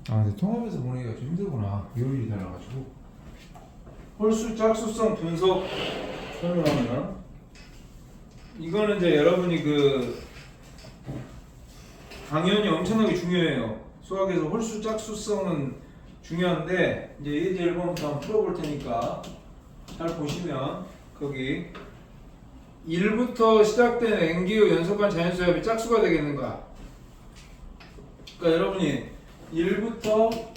아 근데 통합해서 보내기가 좀 힘들구나. 비율이 달라가지고. 홀수 짝수성 분석 설명하면 이거는 이제 여러분이 그 당연히 엄청나게 중요해요. 수학에서 홀수 짝수성은 중요한데 이제 예제 1번부터 한번 풀어볼 테니까 잘 보시면 거기 1부터 시작된 n기의 연속한 자연수 합이 짝수가 되겠는가? 그러니까 여러분이 1부터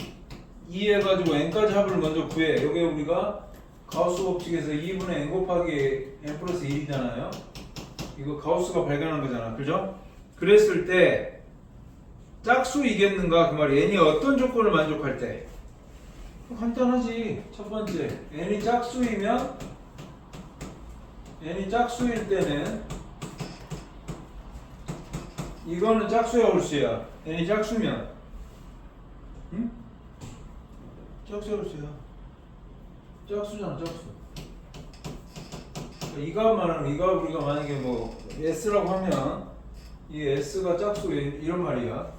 2 해가지고 n까지 합을 먼저 구해. 여기 우리가 가우스 법칙에서 2분의 n 곱하기 n 플러스 1이잖아요. 이거 가우스가 발견한 거잖아. 그죠? 그랬을 때 짝수이겠는가? 그 말이 n이 어떤 조건을 만족할 때? 간단하지. 첫 번째 n이 짝수일 때는 이거는 짝수야 홀수야? n이 짝수면 응? 짝수야 홀수야? 짝수잖아 짝수. 이가 말하는 이가 우리가 만약에 뭐 s라고 하면 이 s가 짝수 이런 말이야.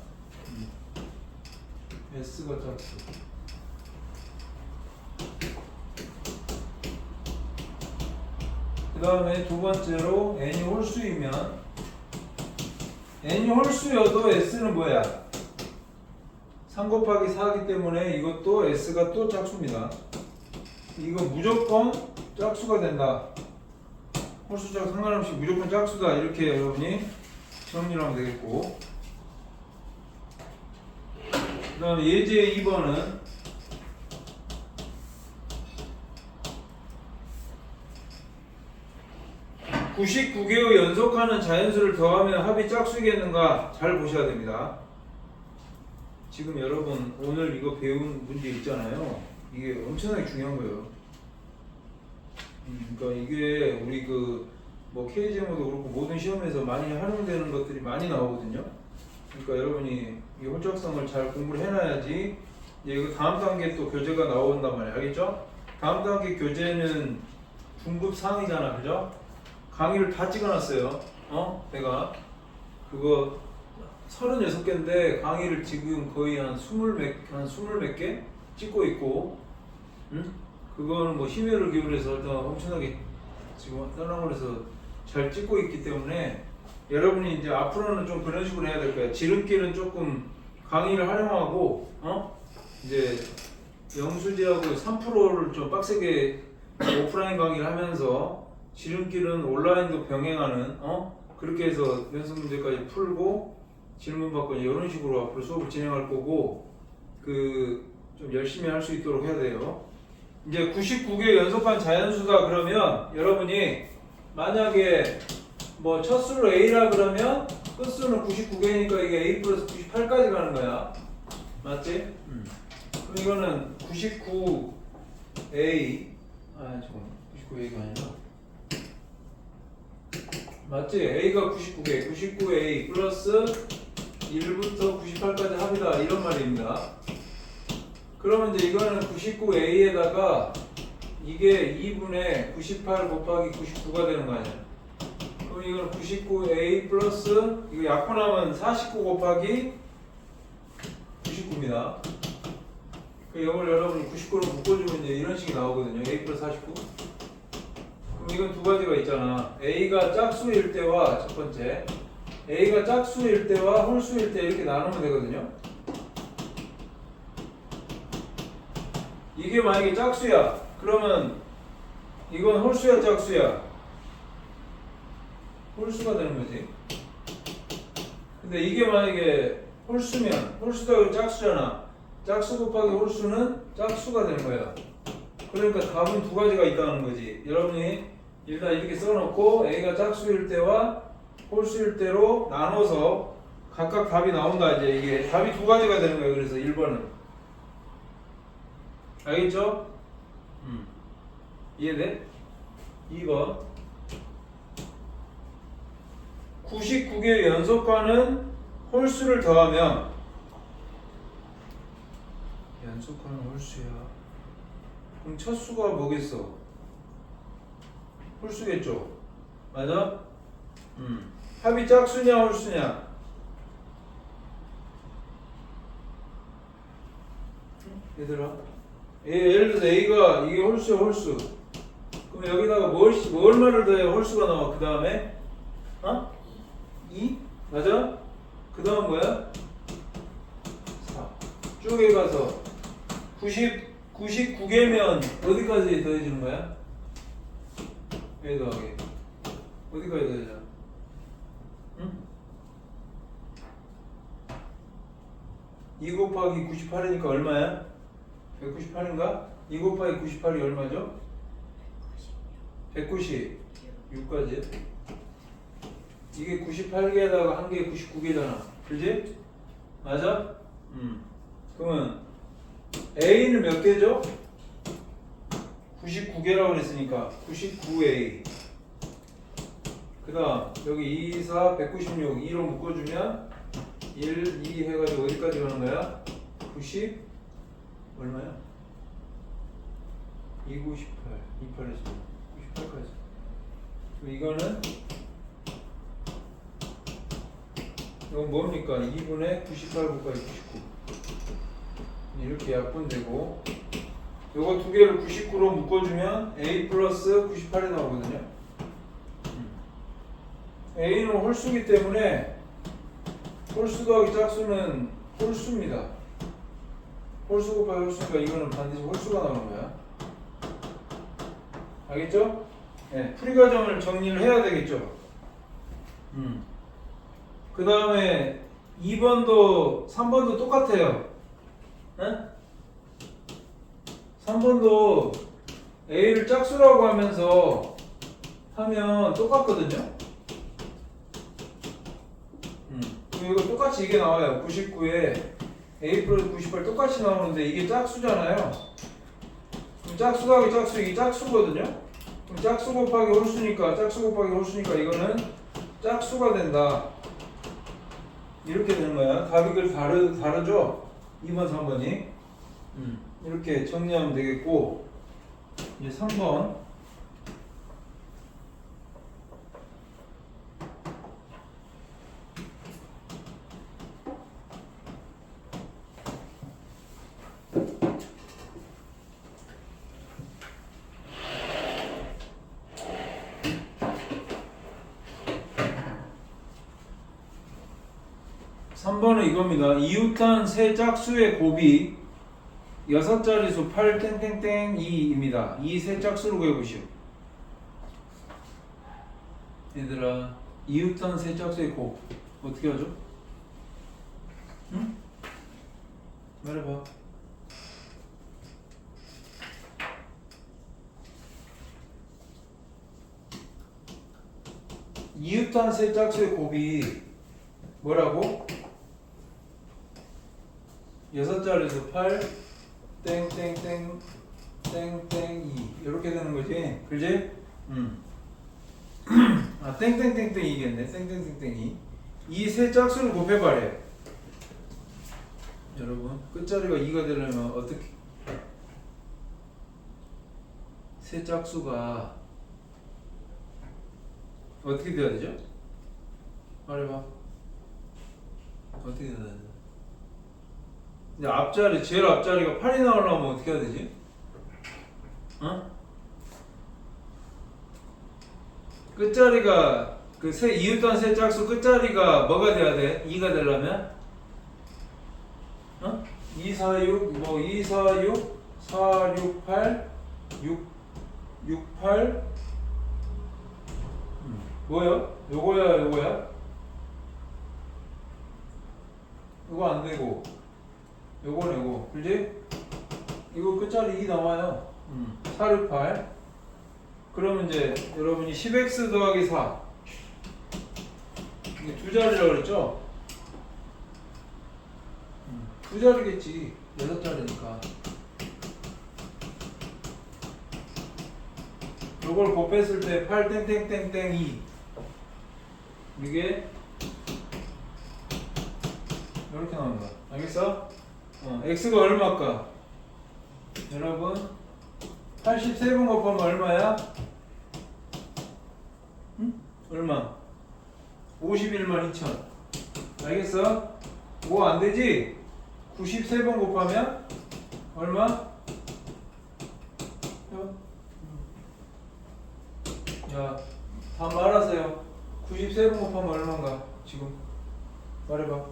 s가 짝수. 그 다음에 두 번째로 n이 홀수이면 n이 홀수여도 s는 뭐야? 3 곱하기 4이기 때문에 이것도 s가 또 짝수입니다. 이거 무조건 짝수가 된다. 홀수짝 상관없이 무조건 짝수다. 이렇게 여러분이 정리를 하면 되겠고, 그 다음에 예제 2번은 99개의 연속하는 자연수를 더하면 합이 짝수이겠는가? 잘 보셔야 됩니다. 지금 여러분 오늘 이거 배운 문제 있잖아요. 이게 엄청나게 중요한 거예요. 그러니까 이게 우리 그 뭐 KGM도 그렇고 모든 시험에서 많이 활용되는 것들이 많이 나오거든요. 그러니까 여러분이 이 홀짝성을 잘 공부를 해놔야지 이거 다음 단계 또 교재가 나온단 말이에요. 알겠죠? 다음 단계 교재는 중급 상이잖아, 그죠? 강의를 다 찍어놨어요. 내가 그거 36개인데 강의를 지금 거의 한 20몇 개 찍고 있고, 응? 그거는 뭐 심혈을 기울여서 일단 엄청나게 지금 떠나면서 잘 찍고 있기 때문에 여러분이 이제 앞으로는 좀 그런 식으로 해야 될 거야. 지름길은 조금 강의를 활용하고, 이제 영수지하고 3%를 좀 빡세게 오프라인 강의를 하면서 지름길은 온라인도 병행하는, 그렇게 해서 연습 문제까지 풀고 질문 받고 이런 식으로 앞으로 수업을 진행할 거고, 좀 열심히 할 수 있도록 해야 돼요. 이제 99개 연속한 자연수다 그러면 여러분이 만약에 뭐 첫수로 A라 그러면 끝수는 99개니까 이게 A 플러스 98까지 가는 거야. 맞지? 그럼 이거는 99A 99A가 아니라 맞지? A가 99개 99A 플러스 1부터 98까지 합이다 이런 말입니다. 그러면 이제 이거는 99A에다가 이게 2분의 98 곱하기 99가 되는 거 아니야? 그럼 이거는 99A 플러스 이거 약분하면 49 곱하기 99입니다. 이걸 여러분이 99로 묶어주면 이제 이런 식이 나오거든요. A 플러스 49. 그럼 이건 두 가지가 있잖아. A가 짝수일 때와 첫 번째 A가 짝수일 때와 홀수일 때 이렇게 나누면 되거든요. 이게 만약에 짝수야. 그러면 이건 홀수야 짝수야? 홀수가 되는 거지. 근데 이게 만약에 홀수면 홀수다 짝수잖아. 짝수 곱하기 홀수는 짝수가 되는 거야. 그러니까 답은 두 가지가 있다는 거지. 여러분이 일단 이렇게 써놓고 A가 짝수일 때와 홀수일 때로 나눠서 각각 답이 나온다. 이제 이게 답이 두 가지가 되는 거예요. 그래서 1번은 알겠죠? 이해돼? 2번 99개의 연속과는 홀수를 더하면 연속과는 홀수야. 그럼 첫 수가 뭐겠어? 홀수겠죠? 맞아? 합이 짝수냐 홀수냐? 얘들아, 예를 들어서 A가 이게 홀수야 홀수. 그럼 여기다가 얼마를 더해야 홀수가 나와? 그 다음에 2? 맞아? 그 다음 뭐야? 4. 쭉에 가서 99개면 어디까지 더해주는 거야? A 더하기 어디까지 더해줘? 응? 2 곱하기 98이니까 얼마야? 198인가? 2 곱하기 98이 얼마죠? 196까지. 이게 98개에다가 한 개 99개잖아. 그지? 맞아? 그러면 A는 몇 개죠? 99개라고 그랬으니까 99A. 그 다음 여기 2, 4, 196 2로 묶어주면 1, 2 해가지고 어디까지 가는 거야? 90 얼마야? 298 28에서 98까지. 그럼 이거는 이건 뭡니까? 2분의 98 곱하기 99 이렇게 약분되고 요거 두 개를 99로 묶어주면 A 플러스 98이 나오거든요. A는 홀수기 때문에 홀수 더하기 짝수는 홀수입니다. 홀수 곱하기 홀수니까 이거는 반드시 홀수가 나오는 거야. 알겠죠? 네, 풀이 과정을 정리를 해야 되겠죠. 그 다음에 2번도 3번도 똑같아요. 네? 3번도 A를 짝수라고 하면 똑같거든요. 이거 똑같이 이게 나와요. 99에 A 플러스 98 똑같이 나오는데 이게 짝수잖아요. 그럼 짝수 더하기 짝수 이게 짝수거든요. 그럼 짝수 곱하기 홀수니까 이거는 짝수가 된다. 이렇게 되는 거야. 답이 다르죠? 2번, 3번이. 이렇게 정리하면 되겠고, 이제 3번. 3번은 이겁니다. 이웃한 세 짝수의 곱이 6자리수 8땡땡땡2입니다. 이 세 짝수를 구해보시오. 얘들아, 이웃한 세 짝수의 곱 어떻게 하죠? 응? 말해봐. 이웃한 세 짝수의 곱이 뭐라고? 6자리에서 8 땡땡땡 땡땡2 이렇게 되는 거지, 그지? 아 땡땡땡땡이겠네. 땡땡땡땡이 이 세 짝수를 곱해봐래. 여러분 끝자리가 2가 되려면 어떻게 세 짝수가 어떻게 돼야 되죠? 말해봐. 어떻게 돼야 되나? 이제 앞자리, 제일 앞자리가 8이 나오려면 어떻게 해야 되지? 끝자리가 그 세 이웃단 세 짝수 끝자리가 뭐가 돼야 돼? 2가 되려면 2, 4, 6, 뭐 2, 4, 6, 4, 6, 8, 6, 6, 8 뭐야? 요거야? 이거 안 되고 요거 그지? 이거 끝자리 2 나와요. 4, 6, 8 그러면 이제 여러분이 10x 더하기 4 이게 두 자리라고 그랬죠? 두 자리겠지. 6자리니까 요걸 곱했을 때 8 땡땡땡땡 2 이게 이렇게 나오는 거야. 알겠어? x가 얼마일까? 여러분 83번 곱하면 얼마야? 얼마? 51만 2천. 알겠어? 5 안되지? 93번 곱하면 얼마? 야, 다 말하세요. 93번 곱하면 얼마인가? 지금 말해봐.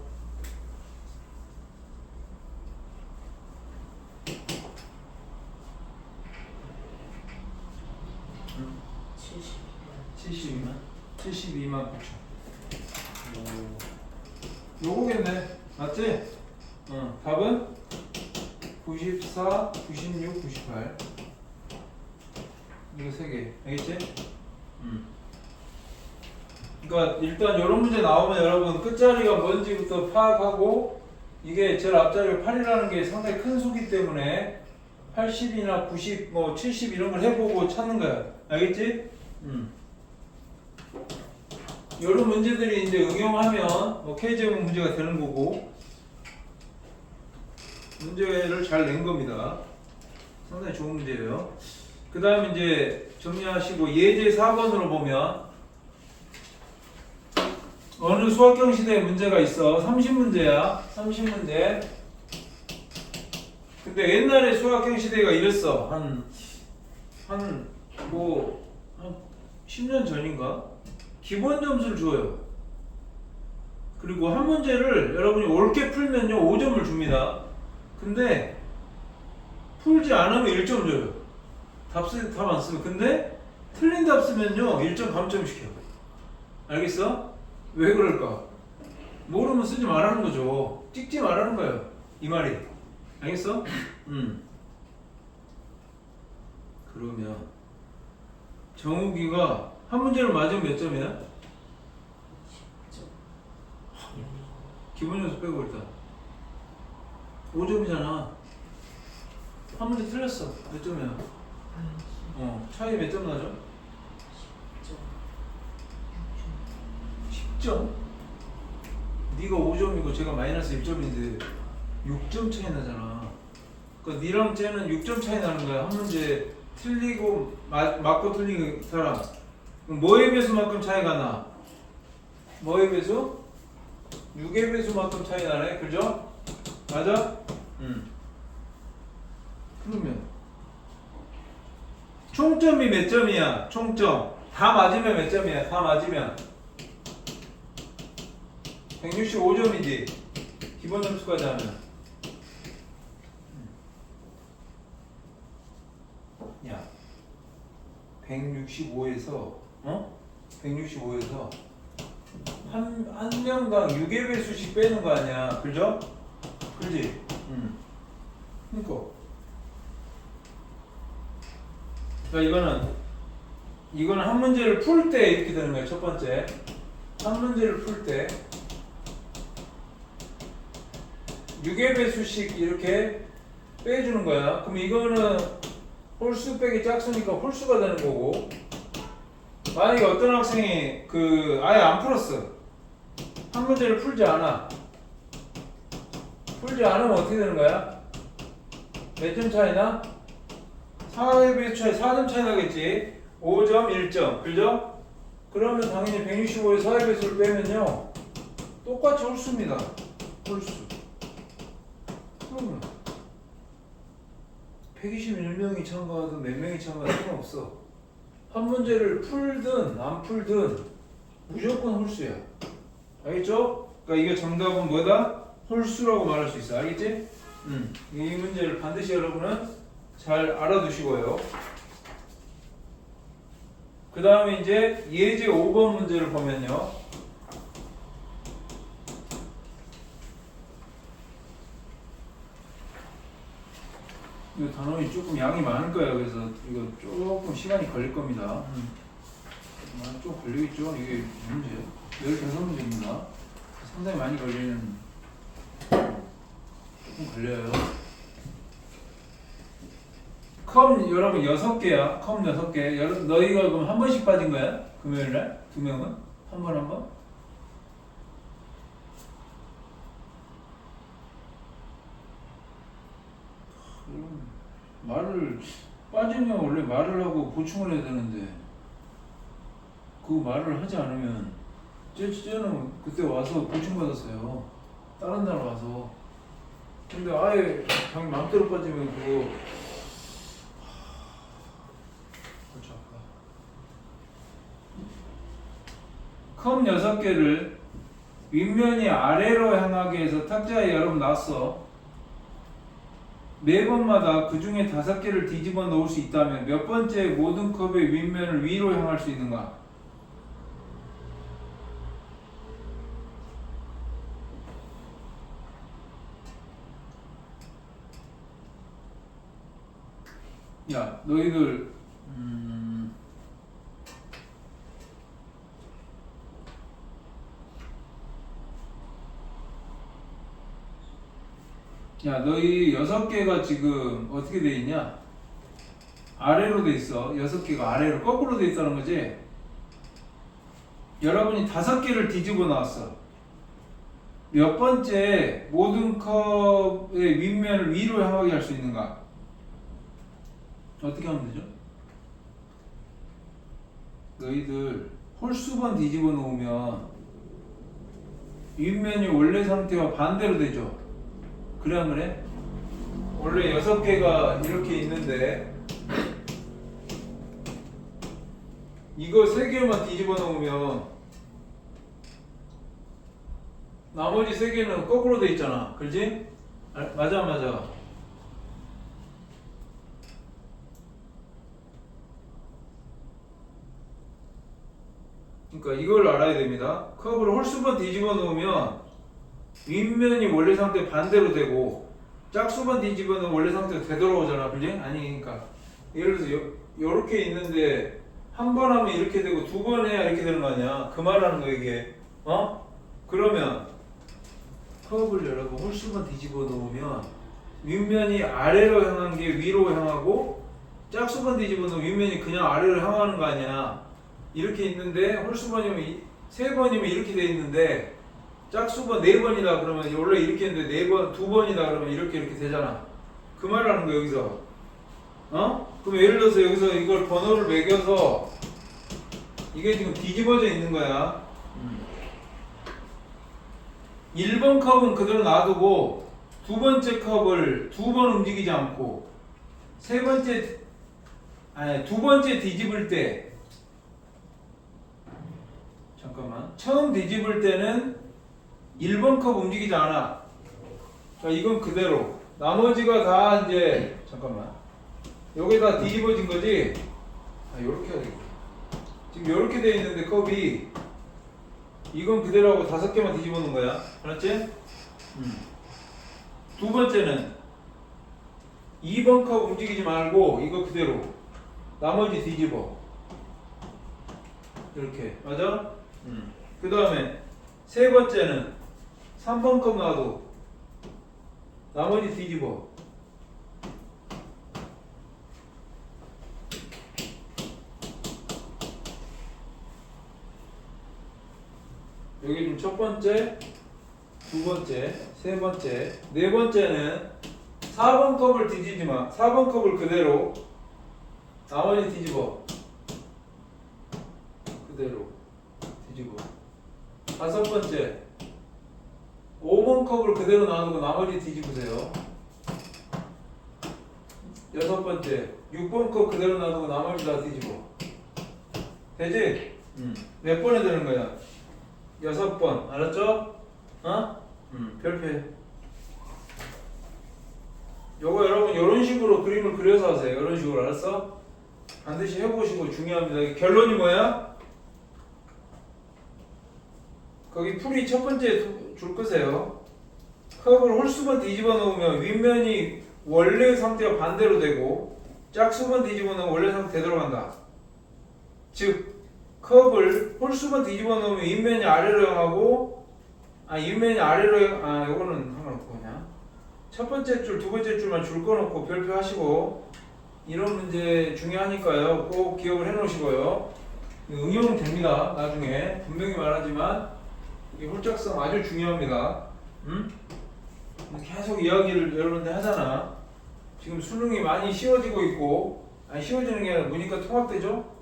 72만? 72만 9천. 요거겠네. 맞지? 답은 94, 96, 98. 이거 3개. 알겠지? 그러니까 일단 이런 문제 나오면 여러분 끝자리가 뭔지부터 파악하고, 이게 제일 앞자리가 8이라는 게 상당히 큰 수기 때문에 80이나 90, 뭐 70 이런 걸 해보고 찾는 거야. 알겠지? 이런 문제들이 이제 응용하면 뭐 K제곱 문제가 되는 거고, 문제를 잘 낸 겁니다. 상당히 좋은 문제예요. 그 다음에 이제 정리하시고 예제 4번으로 보면 어느 수학형 시대에 문제가 있어. 30문제야. 30문제. 근데 옛날에 수학형 시대가 이랬어. 한 10년 전인가? 기본 점수를 줘요. 그리고 한 문제를 여러분이 옳게 풀면요 5점을 줍니다. 근데 풀지 않으면 1점 줘요. 답 안 쓰면. 근데 틀린 답 쓰면요 1점 감점시켜. 알겠어? 왜 그럴까? 모르면 쓰지 말라는 거죠. 찍지 말라는 거예요. 이 말이. 알겠어? 그러면 정욱이가 한 문제를 맞으면 몇 점이야? 10점. 기본 점수 빼고 일단 5점이잖아. 한 문제 틀렸어. 몇 점이야? 차이 몇 점 나죠? 10점? 네가 5점이고 제가 마이너스 1점인데 6점 차이 나잖아. 그러니까 니랑 쟤는 6점 차이 나는 거야. 한 문제 틀리고 맞고 틀린 사람. 그럼 뭐의 배수만큼 차이가 나? 뭐의 배수? 6의 배수만큼 차이 나네. 그죠? 맞아? 그러면 총점이 몇 점이야? 총점 다 맞으면 몇 점이야? 다 맞으면 165점이지. 기본 점수까지 하면. 야, 165에서 165에서 한 명당 6의 배수씩 빼는 거 아니야? 그죠? 그지? 그러니까 이거는 한 문제를 풀 때 이렇게 되는 거야. 첫 번째, 한 문제를 풀 때 6의 배수씩 이렇게 빼주는 거야. 그럼 이거는 홀수 빼기 짝수니까 홀수가 되는 거고, 만약에 어떤 학생이 아예 안 풀었어. 한 문제를 풀지 않아. 풀지 않으면 어떻게 되는 거야? 몇 점 차이나? 4의 배수 차이, 4점 차이 나겠지. 5점, 1점. 그죠? 그러면 당연히 165에 4의 배수를 빼면요 똑같이 홀수입니다. 홀수. 그러면 121명이 참가하든 몇 명이 참가하든 상관없어. 한 문제를 풀든 안 풀든 무조건 홀수야. 알겠죠? 그러니까 이게 정답은 뭐다? 홀수라고 말할 수 있어. 알겠지? 이 문제를 반드시 여러분은 잘 알아두시고요. 그 다음에 이제 예제 5번 문제를 보면요. 이 단원이 조금 양이 많을 거예요. 그래서 이거 조금 시간이 걸릴 겁니다. 좀 걸리겠죠? 이게 문제 15문제입니다. 상당히 많이 걸리는, 조금 걸려요. 컴 여러분 6개야. 컴 6개. 너희가 그럼 한 번씩 빠진 거야? 금요일날? 2명은? 한 번 한 번? 말을 빠지면 원래 말을 하고 보충을 해야 되는데 그 말을 하지 않으면 쟤는 그때 와서 보충받았어요. 다른 날 와서. 근데 아예 자기 맘대로 빠지면 그거 골치 아프다. 컵 6개를 윗면이 아래로 향하게 해서 탁자에 여러 번 놨어. 매 번마다 그 중에 5개를 뒤집어 놓을 수 있다면 몇 번째 모든 컵의 윗면을 위로 향할 수 있는가? 야, 너희들 야, 너희 6개가 지금 어떻게 돼 있냐? 아래로 돼 있어. 6개가 아래로 거꾸로 돼 있다는 거지? 여러분이 5개를 뒤집어 놨어. 몇 번째 모든 컵의 윗면을 위로 향하게 할 수 있는가? 어떻게 하면 되죠? 너희들 홀수번 뒤집어 놓으면 윗면이 원래 상태와 반대로 되죠? 그래 안 그래? 원래 6개가 이렇게 있는데 이거 3개만 뒤집어 놓으면 나머지 3개는 거꾸로 돼 있잖아. 그렇지? 맞아. 그러니까 이걸 알아야 됩니다. 컵을 홀수번 뒤집어 놓으면 윗면이 원래 상태 반대로 되고 짝수번 뒤집어 놓으면 원래 상태로 되돌아오잖아. 그지? 아니 그러니까 예를 들어서 요렇게 있는데 한 번 하면 이렇게 되고 2번 해야 이렇게 되는 거 아니야. 그 말하는 거 이게. 그러면 컵을 여러분 홀수번 뒤집어 놓으면 윗면이 아래로 향한 게 위로 향하고 짝수번 뒤집어 놓으면 윗면이 그냥 아래로 향하는 거 아니야. 이렇게 있는데 홀수번이면 3번이면 이렇게 돼 있는데 짝수번 4번이다 그러면 원래 이렇게 했는데 2번이다 그러면 이렇게 되잖아. 그 말을 하는 거야 여기서. 그럼 예를 들어서 여기서 이걸 번호를 매겨서 이게 지금 뒤집어져 있는 거야. 1번 컵은 그대로 놔두고 두 번째 컵을 2번 움직이지 않고 두 번째 뒤집을 때 잠깐만 처음 뒤집을 때는 1번 컵 움직이지 않아. 자, 이건 그대로 나머지가 다 이제 잠깐만 여기 다 뒤집어진 거지. 요렇게 해야 되겠다. 지금 요렇게 돼 있는데 컵이 이건 그대로 하고 5개만 뒤집어 놓은 거야. 알았지? 두 번째는 2번 컵 움직이지 말고 이거 그대로 나머지 뒤집어. 이렇게 맞아? 그 다음에 세 번째는 3번 컵 놔도 나머지 뒤집어. 여기 지금 첫 번째, 두 번째, 세 번째, 네 번째는 4번 컵을 뒤지지 마. 4번 컵을 그대로 나머지 뒤집어. 그대로 뒤집어. 다섯 번째 5번 컵을 그대로 놔두고 나머지 뒤집으세요. 여섯 번째 6번 컵 그대로 놔두고 나머지 다 뒤집어. 되지? 몇 번에 되는 거야? 6번. 알았죠? 별표해. 요거 여러분 이런 식으로 그림을 그려서 하세요. 이런 식으로. 알았어? 반드시 해보시고 중요합니다. 결론이 뭐야? 거기 풀이 첫 번째 줄 끄세요. 컵을 홀수번 뒤집어 놓으면 윗면이 원래 상태와 반대로 되고 짝수번 뒤집어 놓으면 원래 상태 되돌아간다. 즉 컵을 홀수번 뒤집어 놓으면 윗면이 아래로 향하고 윗면이 아래로 요거는 상관없고 그냥 첫 번째 줄, 두 번째 줄만 줄 꺼놓고 별표 하시고 이런 문제 중요하니까요. 꼭 기억을 해 놓으시고요. 응용은 됩니다. 나중에 분명히 말하지만 이 홀짝성 아주 중요합니다. 계속 이야기를 여러분들 하잖아. 지금 수능이 많이 쉬워지고 있고 쉬워지는 게 아니라 문이과 통합되죠?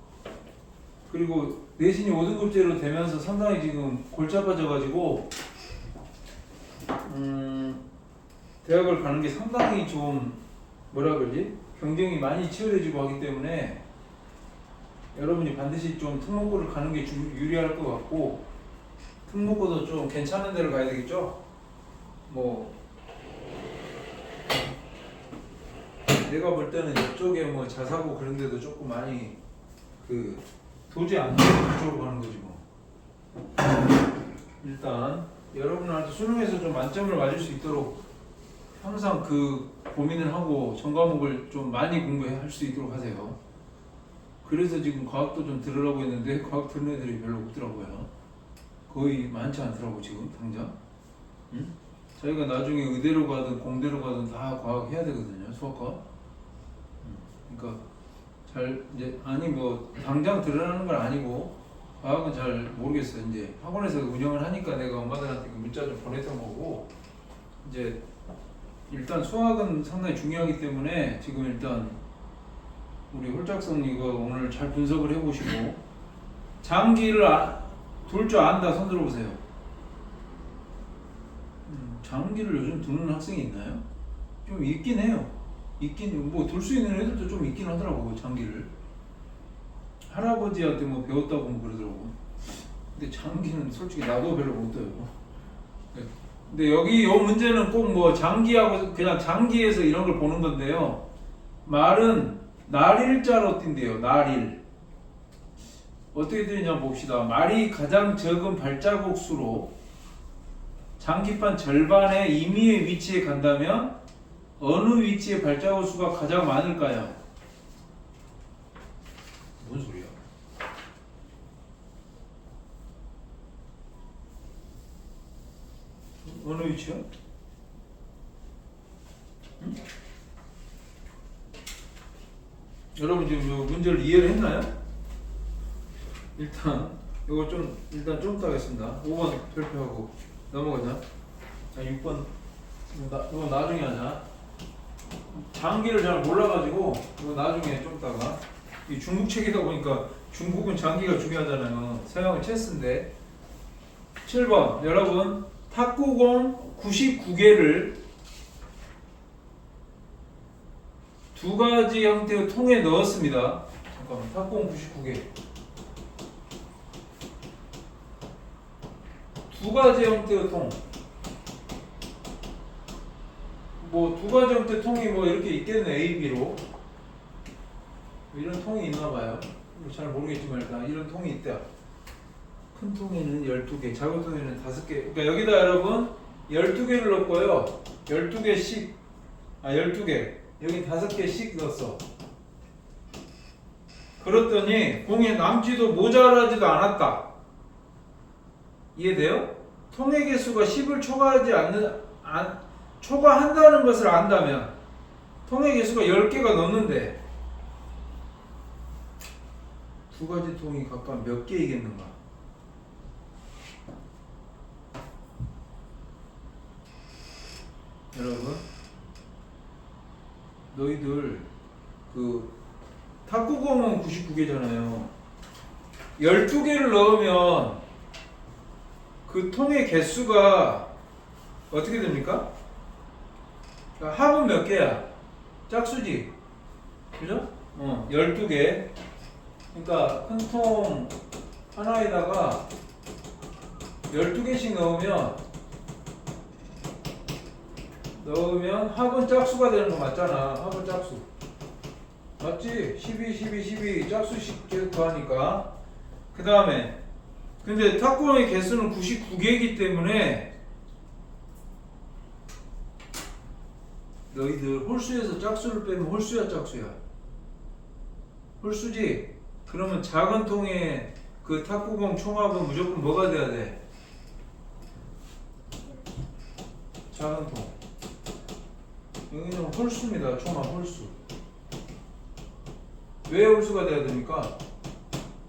그리고 내신이 5등급제로 되면서 상당히 지금 골치 아파져가지고 대학을 가는 게 상당히 좀 뭐라 그러지? 경쟁이 많이 치열해지고 하기 때문에 여러분이 반드시 좀 특목고를 가는 게 유리할 것 같고, 특목고도 좀 괜찮은 데를 가야 되겠죠? 뭐 내가 볼 때는 이쪽에 뭐 자사고 그런 데도 조금 많이 그 도저히 안 되는 그쪽으로 가는 거지 뭐. 일단 여러분한테 수능에서 좀 만점을 맞을 수 있도록 항상 그 고민을 하고 전과목을 좀 많이 공부할 수 있도록 하세요. 그래서 지금 과학도 좀 들으라고 했는데 과학 듣는 애들이 별로 없더라고요. 거의 많지 않더라고 지금 당장. 응? 자기가 나중에 의대로 가든 공대로 가든 다 과학 해야 되거든요, 수학과. 그러니까 잘 이제 아니 뭐 당장 드러나는 건 아니고 과학은 잘 모르겠어. 이제 학원에서 운영을 하니까 내가 엄마들한테 그 문자 좀 보냈던 거고, 이제 일단 수학은 상당히 중요하기 때문에 지금 일단 우리 홀짝성 이거 오늘 잘 분석을 해보시고, 장기를 둘 줄 안다 손 들어보세요. 장기를 요즘 두는 학생이 있나요? 좀 있긴 해요. 있긴 뭐 둘 수 있는 애들도 좀 있긴 하더라고 장기를. 할아버지한테 뭐 배웠다고 뭐 그러더라고. 근데 장기는 솔직히 나도 별로 못 떠요. 근데 여기 요 문제는 꼭 뭐 장기하고 그냥 장기에서 이런 걸 보는 건데요. 말은 날일자로 띈대요. 날일. 어떻게 되냐 봅시다. 말이 가장 적은 발자국 수로 장기판 절반의 임의의 위치에 간다면 어느 위치에 발자국 수가 가장 많을까요? 뭔 소리야? 어느 위치요? 응? 여러분 지금 이 문제를 이해를 했나요? 일단 이거 좀 일단 좀 이따 하겠습니다. 5번 발표하고 넘어가자. 6번 이거 나중에 하자. 장기를 잘 몰라가지고 이거 나중에 좀 이따가. 이 중국 책이다 보니까 중국은 장기가 중요하잖아요. 서양은 체스인데. 7번 여러분 탁구공 99개를 두 가지 형태의 통에 넣었습니다. 잠깐만, 탁구공 99개 두 가지 형태의 통. 뭐 두 가지 형태 통이 뭐 이렇게 있겠네. A, B로 이런 통이 있나봐요. 잘 모르겠지만 일단 이런 통이 있다. 큰 통에는 12개, 작은 통에는 5개. 그러니까 여기다 여러분 12개를 넣고요. 12개씩 12개 여기 5개씩 넣었어. 그랬더니 공이 남지도 모자라지도 않았다. 이해돼요? 통의 개수가 10을 초과한다는 것을 안다면 통의 개수가 10개가 넘는데 두 가지 통이 각각 몇 개이겠는가? 여러분 너희들 그 탁구공은 99개잖아요. 12개를 넣으면 그 통의 개수가 어떻게 됩니까? 그러니까 합은 몇 개야? 짝수지. 그죠? 12개. 그러니까 큰 통 하나에다가 12개씩 넣으면 합은 짝수가 되는 거 맞잖아. 합은 짝수. 맞지? 12 짝수씩 계속 더하니까. 그 다음에 근데 탁구공의 개수는 99개이기 때문에 너희들 홀수에서 짝수를 빼면 홀수야 짝수야? 홀수지? 그러면 작은 통의 그 탁구공 총합은 무조건 뭐가 돼야 돼? 작은 통. 여기는 홀수입니다. 총합 홀수. 왜 홀수가 돼야 됩니까?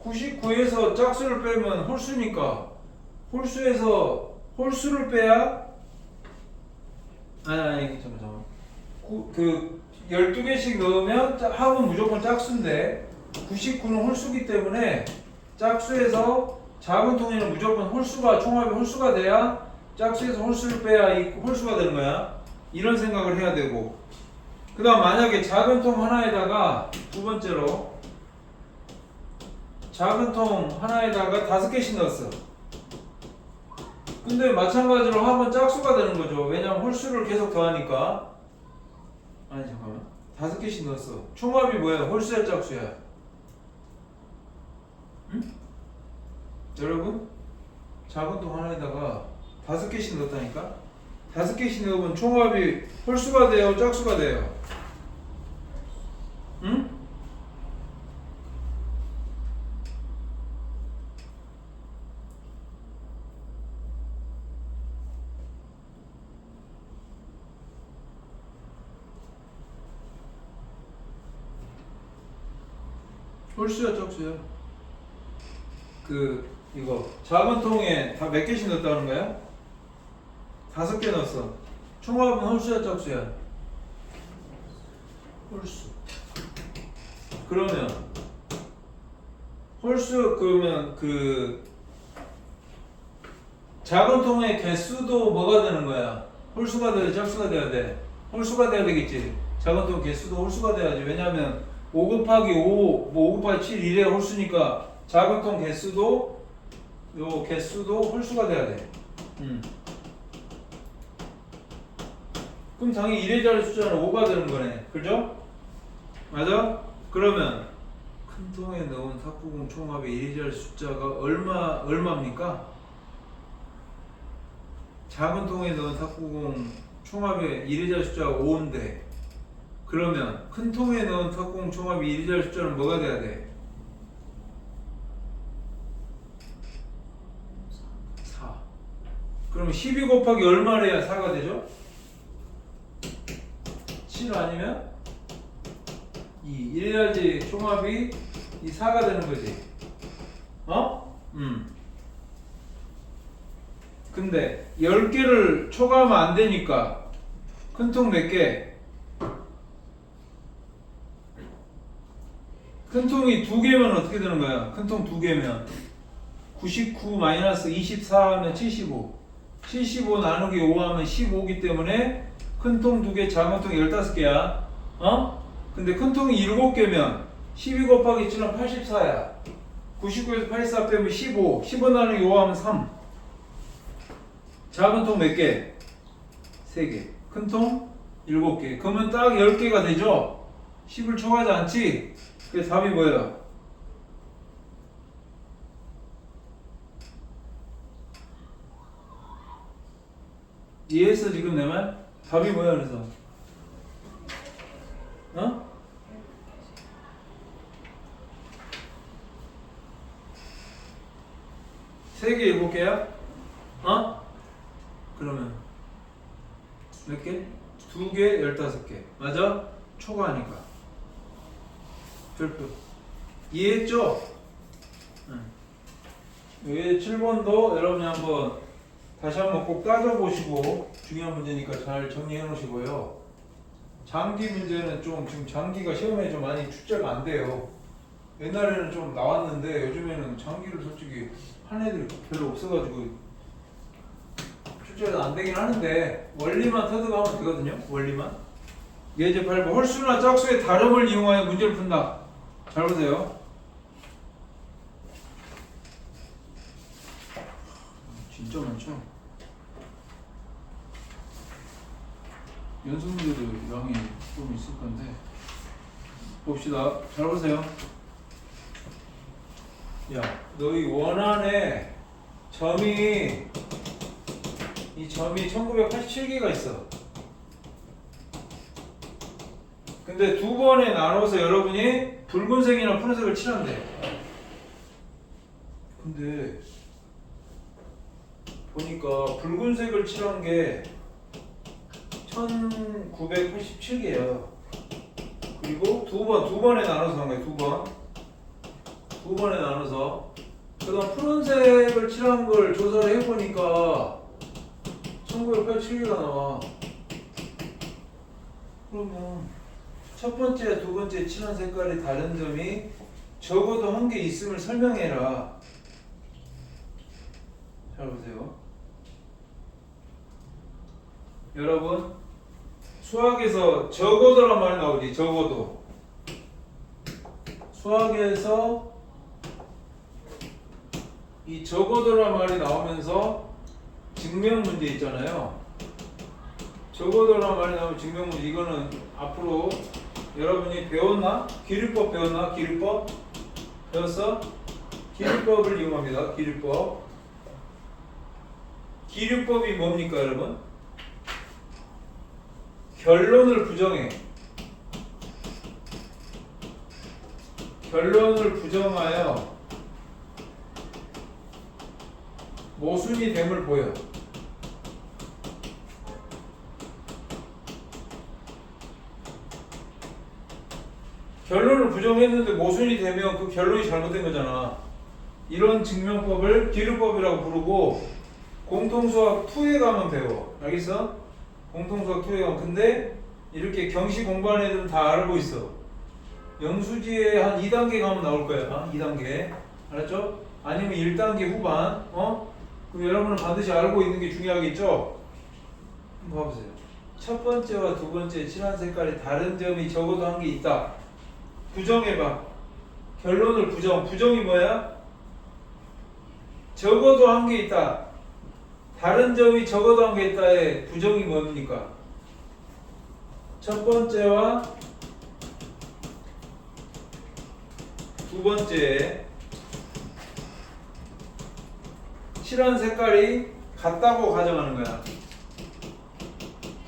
99에서 짝수를 빼면 홀수니까 홀수에서 홀수를 빼야 아니 잠깐만. 그 12개씩 넣으면 합은 무조건 짝수인데 99는 홀수기 때문에 짝수에서 작은 통에는 무조건 홀수가 총합이 홀수가 돼야 짝수에서 홀수를 빼야 이 홀수가 되는 거야. 이런 생각을 해야 되고, 그 다음 만약에 작은 통 하나에다가 두 번째로 작은 통 하나에다가 5개씩 넣었어. 근데 마찬가지로 하면 짝수가 되는 거죠. 왜냐면 홀수를 계속 더하니까. 아니 잠깐만, 5개씩 넣었어. 총합이 뭐야? 홀수야 짝수야? 응? 여러분, 작은 통 하나에다가 5개씩 넣었다니까? 5개씩 넣으면 총합이 홀수가 돼요? 짝수가 돼요? 응? 홀수야 짝수야? 이거 작은 통에 다 몇 개씩 넣었다는 거야? 5개 넣었어. 총합은 홀수야 짝수야? 홀수. 그러면 홀수, 그러면 작은 통의 개수도 뭐가 되는 거야? 홀수가 돼야 돼, 짝수가 돼야 돼? 홀수가 돼야 되겠지. 작은 통 개수도 홀수가 돼야지. 왜냐면 5 곱하기 5, 뭐 5 곱하기 7 이래 홀수니까 작은 통 개수도, 요 개수도 홀수가 돼야 돼. 그럼 당연히 1의 숫자는 5가 되는 거네. 그죠? 맞아? 그러면 큰 통에 넣은 탁구공 총합의 1의 숫자가 얼마입니까? 작은 통에 넣은 탁구공 총합의 1의 숫자가 5인데, 그러면 큰 통에 넣은 탁구공 총합의 1의 숫자는 뭐가 돼야 돼? 4. 그러면 12 곱하기 얼마를 해야 4가 되죠? 7 아니면 2. 이래야지 총합이 이 4가 되는 거지. 어? 근데 10개를 초과하면 안 되니까 큰 통 몇 개? 큰 통이 2개면 어떻게 되는 거야? 큰 통 2개면 99 마이너스 24 하면 75. 75 나누기 5 하면 15기 때문에 큰 통 2개, 작은 통 15개야. 어? 근데 큰 통이 7개면 12 곱하기 7은 84야. 99에서 84 빼면 15. 15 나누기 5 하면 3. 작은 통 몇 개? 3개. 큰 통 7개. 그러면 딱 10개가 되죠? 10을 초과하지 않지? 그래서 답이 뭐예요? 이해했어 지금 내 말? 답이 뭐야 그래서? 어? 세 개, 7개야? 어? 그러면 몇 개? 2개, 15개. 맞아? 초과하니까. 별표. 이해했죠? 응. 여기 7번도 여러분이 한번 다시 한번 꼭 따져보시고, 중요한 문제니까 잘 정리해 놓으시고요. 장기 문제는 좀 지금 장기가 시험에 좀 많이 출제가 안 돼요. 옛날에는 좀 나왔는데 요즘에는 장기를 솔직히 한 애들이 별로 없어가지고 출제가 안 되긴 하는데, 원리만 터득하면 되거든요. 원리만. 예제 8번 홀수나 짝수의 다름을 이용하여 문제를 푼다. 잘 보세요. 진짜 많죠? 연습 문제도 양이 좀 있을 건데 봅시다. 잘 보세요. 야, 너희 원안에 이 점이 1987개가 있어. 근데 두 번에 나눠서 여러분이 붉은색이나 푸른색을 칠한대. 근데 보니까 붉은색을 칠한 게 1987개야. 그리고 두 번에 나눠서 한 거야. 두 번에 나눠서. 그 다음 푸른색을 칠한 걸 조사를 해보니까 1987개가 나와. 그러면 첫 번째, 두 번째 칠한 색깔이 다른 점이 적어도 한 개 있음을 설명해라. 잘 보세요. 여러분, 수학에서 적어도란 말이 나오지. 적어도. 수학에서 이 적어도란 말이 나오면서 증명 문제 있잖아요. 적어도란 말이 나오면 증명 문제. 이거는 앞으로 여러분이 배웠나? 기류법 배웠나? 기류법? 배웠어? 기류법을 이용합니다. 기류법. 기류법이 뭡니까, 여러분? 결론을 부정해. 결론을 부정하여 모순이 됨을 보여. 결론을 부정했는데 모순이 되면 그 결론이 잘못된 거잖아. 이런 증명법을 기류법이라고 부르고 공통수학 2에 가면 배워. 알겠어? 공통수학 2에 가면. 근데 이렇게 경시 공부하는 애들은 다 알고 있어. 영수지에 한 2단계 가면 나올 거야. 2단계. 알았죠? 아니면 1단계 후반. 그럼 여러분은 반드시 알고 있는 게 중요하겠죠? 한번 봐보세요. 첫 번째와 두 번째 칠한 색깔이 다른 점이 적어도 한 게 있다. 부정해봐. 결론을 부정. 부정이 뭐야? 적어도 한 게 있다. 다른 점이 적어도 한 게 있다의 부정이 뭡니까? 첫 번째와 두 번째 칠한 색깔이 같다고 가정하는 거야.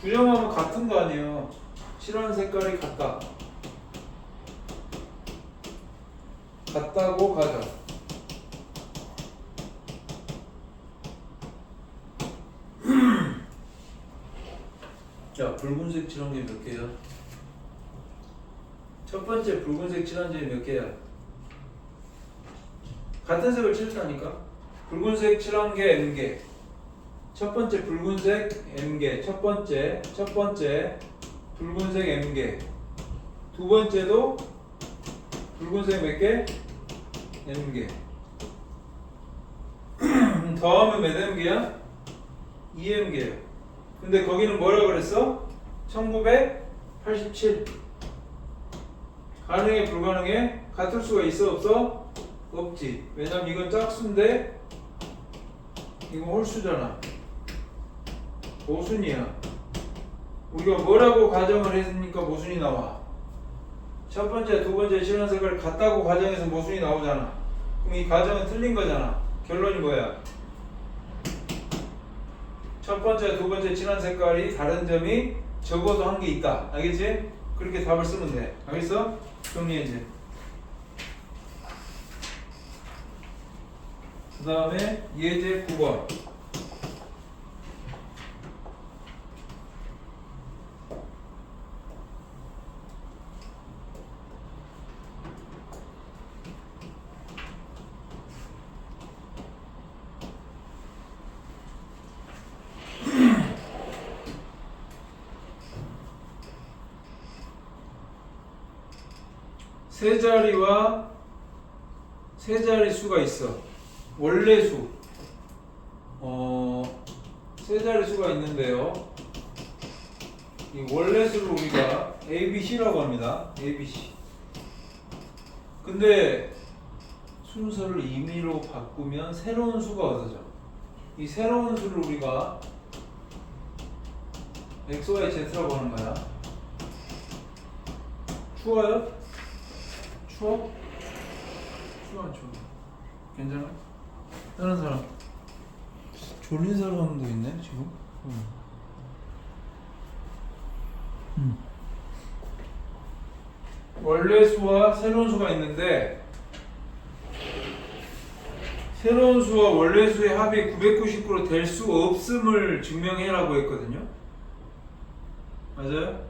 부정하면 같은 거 아니에요. 칠한 색깔이 같다. 같다고 가정. 자, 붉은색 칠한 게 몇 개야? 첫 번째 붉은색 칠한 점이 몇 개야? 같은 색을 칠했다니까? 붉은색 칠한 게 N개. 첫 번째 붉은색 N개. 첫 번째 붉은색 N개. 두 번째도 붉은색 몇 개? N개. 더하면 몇 M개야? 2M개야. 근데 거기는 뭐라 그랬어? 1987. 가능해 불가능해? 같을 수가 있어 없어? 없지. 왜냐면 이건 짝수인데 이건 홀수잖아. 모순이야. 우리가 뭐라고 가정을 했으니까 모순이 나와. 첫 번째, 두 번째 칠한 색깔 같다고 가정해서 모순이 나오잖아. 그럼 이 가정은 틀린 거잖아. 결론이 뭐야? 첫 번째, 두 번째 칠한 색깔이 다른 점이 적어도 한 게 있다. 알겠지? 그렇게 답을 쓰면 돼. 알겠어? 정리해 이제. 그 다음에 예제 9번. 세 자리와 세 자리 수가 있어. 원래 수. 세 자리 수가 있는데요. 이 원래 수를 우리가 ABC라고 합니다. ABC. 근데 순서를 임의로 바꾸면 새로운 수가 얻어져. 이 새로운 수를 우리가 XYZ라고 하는 거야. 추워요? 추워? 추워 안 추워? 괜찮아? 다른 사람 졸린 사람도 있네 지금? 원래 수와 새로운 수가 있는데 새로운 수와 원래 수의 합이 999로 될 수 없음을 증명해라고 했거든요. 맞아요?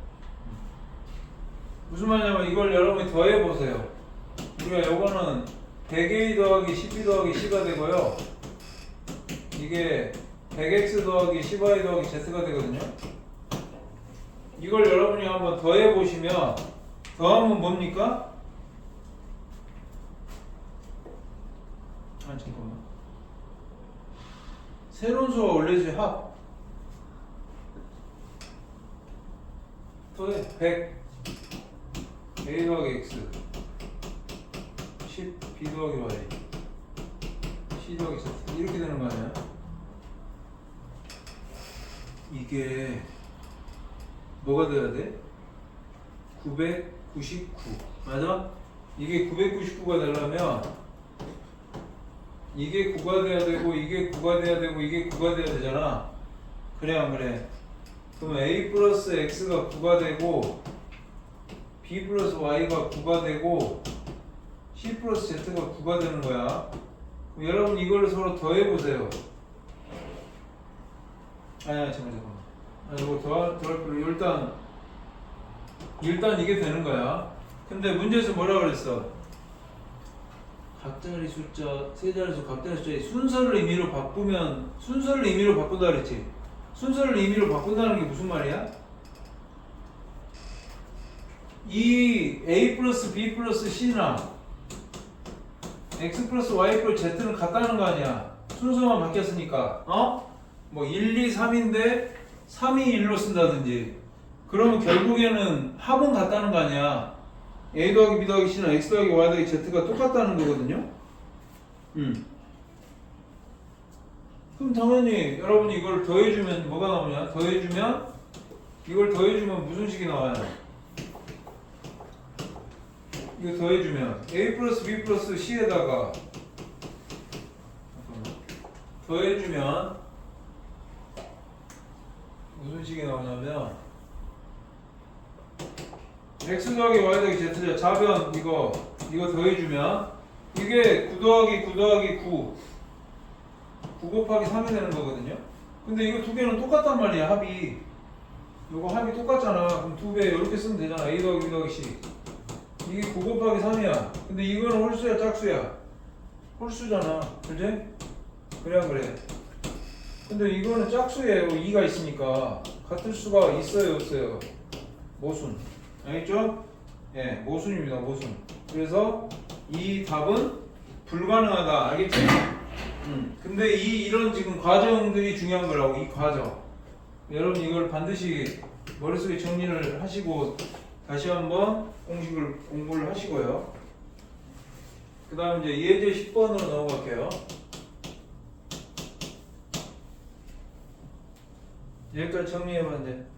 무슨 말이냐면 이걸 여러분이 더해보세요. 우리가 요거는 100a 더하기 12 더하기 c가 되고요. 이게 100x 더하기 10y 더하기 z가 되거든요. 이걸 여러분이 한번 더해보시면 더하면 뭡니까? 잠깐만. 새로운 수와 원래 수의 합. 더해 100 a 더하기 x 10 b 더하기 y c 더하기 z 이렇게 되는 거 아니야? 이게 뭐가 돼야 돼? 999 맞아? 이게 999가 되려면 이게 9가 돼야 되고 이게 9가 돼야 되고 이게 9가 돼야 되잖아. 그래 안 그래? 그럼 a 플러스 x가 9가 되고 b 플러스 y가 9가 되고 c 플러스 z가 9가 되는 거야. 그럼 여러분 이걸 서로 더해보세요. 아니야 잠깐만. 이거 더할 필요 일단 이게 되는 거야. 근데 문제에서 뭐라 그랬어? 각자리 숫자, 세자리수, 각자리 숫자의 순서를 임의로 바꾸면 순서를 임의로 바꾼다 그랬지? 순서를 임의로 바꾼다는 게 무슨 말이야? 이 a 플러스 b 플러스 c나 x 플러스 y 플러스 z는 같다는 거 아니야? 순서만 바뀌었으니까 뭐 1, 2, 3인데 3이 1로 쓴다든지 그러면 결국에는 합은 같다는 거 아니야? a 더하기 b 더하기 c나 x 더하기 y 더하기 z가 똑같다는 거거든요? 그럼 당연히 여러분이 이걸 더해주면 뭐가 나오냐? 이걸 더해주면 무슨 식이 나와요? 이거 더해주면 a 플러스 b 플러스 c에다가 더해주면 무슨 식이 나오냐면 x 더하기 y 더하기 z자 자변 이거 더해주면 이게 9 더하기 9 더하기 9 곱하기 3이 되는 거거든요. 근데 이거 두 개는 똑같단 말이야. 합이 똑같잖아. 그럼 두 배 이렇게 쓰면 되잖아. a 더하기 b 더하기 c 이게 9 곱하기 3이야. 근데 이거는 홀수야 짝수야? 홀수잖아. 그지? 그래 안 그래? 근데 이거는 짝수예요. 2가 있으니까 같을 수가 있어요 없어요? 모순. 알겠죠? 예, 모순입니다. 모순. 그래서 이 답은 불가능하다. 알겠지? 근데 이런 지금 과정들이 중요한 거라고. 이 과정. 여러분 이걸 반드시 머릿속에 정리를 하시고 다시 한번 공부를 하시고요. 그 다음 이제 예제 10번으로 넘어갈게요. 여기까지 정리해봤는데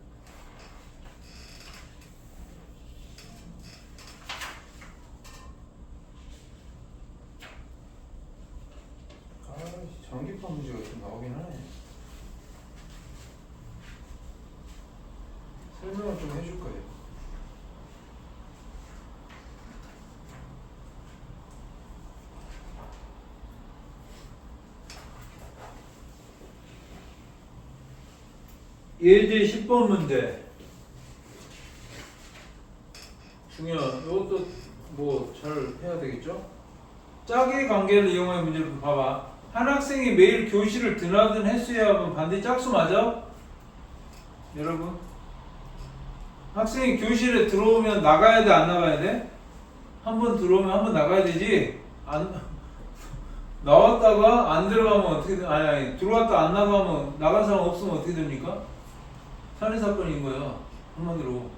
전기파 문제가 좀 나오긴 하네. 설명을 좀 해줄 거예요. 예제 10번 문제 중요한 이것도 뭐 잘 해야 되겠죠? 짝의 관계를 이용한 문제를 좀 봐봐. 한 학생이 매일 교실을 드나든 횟수야 하면 반드시 짝수 맞아? 여러분 학생이 교실에 들어오면 나가야 돼 안 나가야 돼? 한 번 들어오면 한 번 나가야 되지? 나왔다가 안 들어가면 어떻게 돼? 아니 들어왔다 안 나가면 나간 사람 없으면 어떻게 됩니까? 살인사건인 거야 한마디로.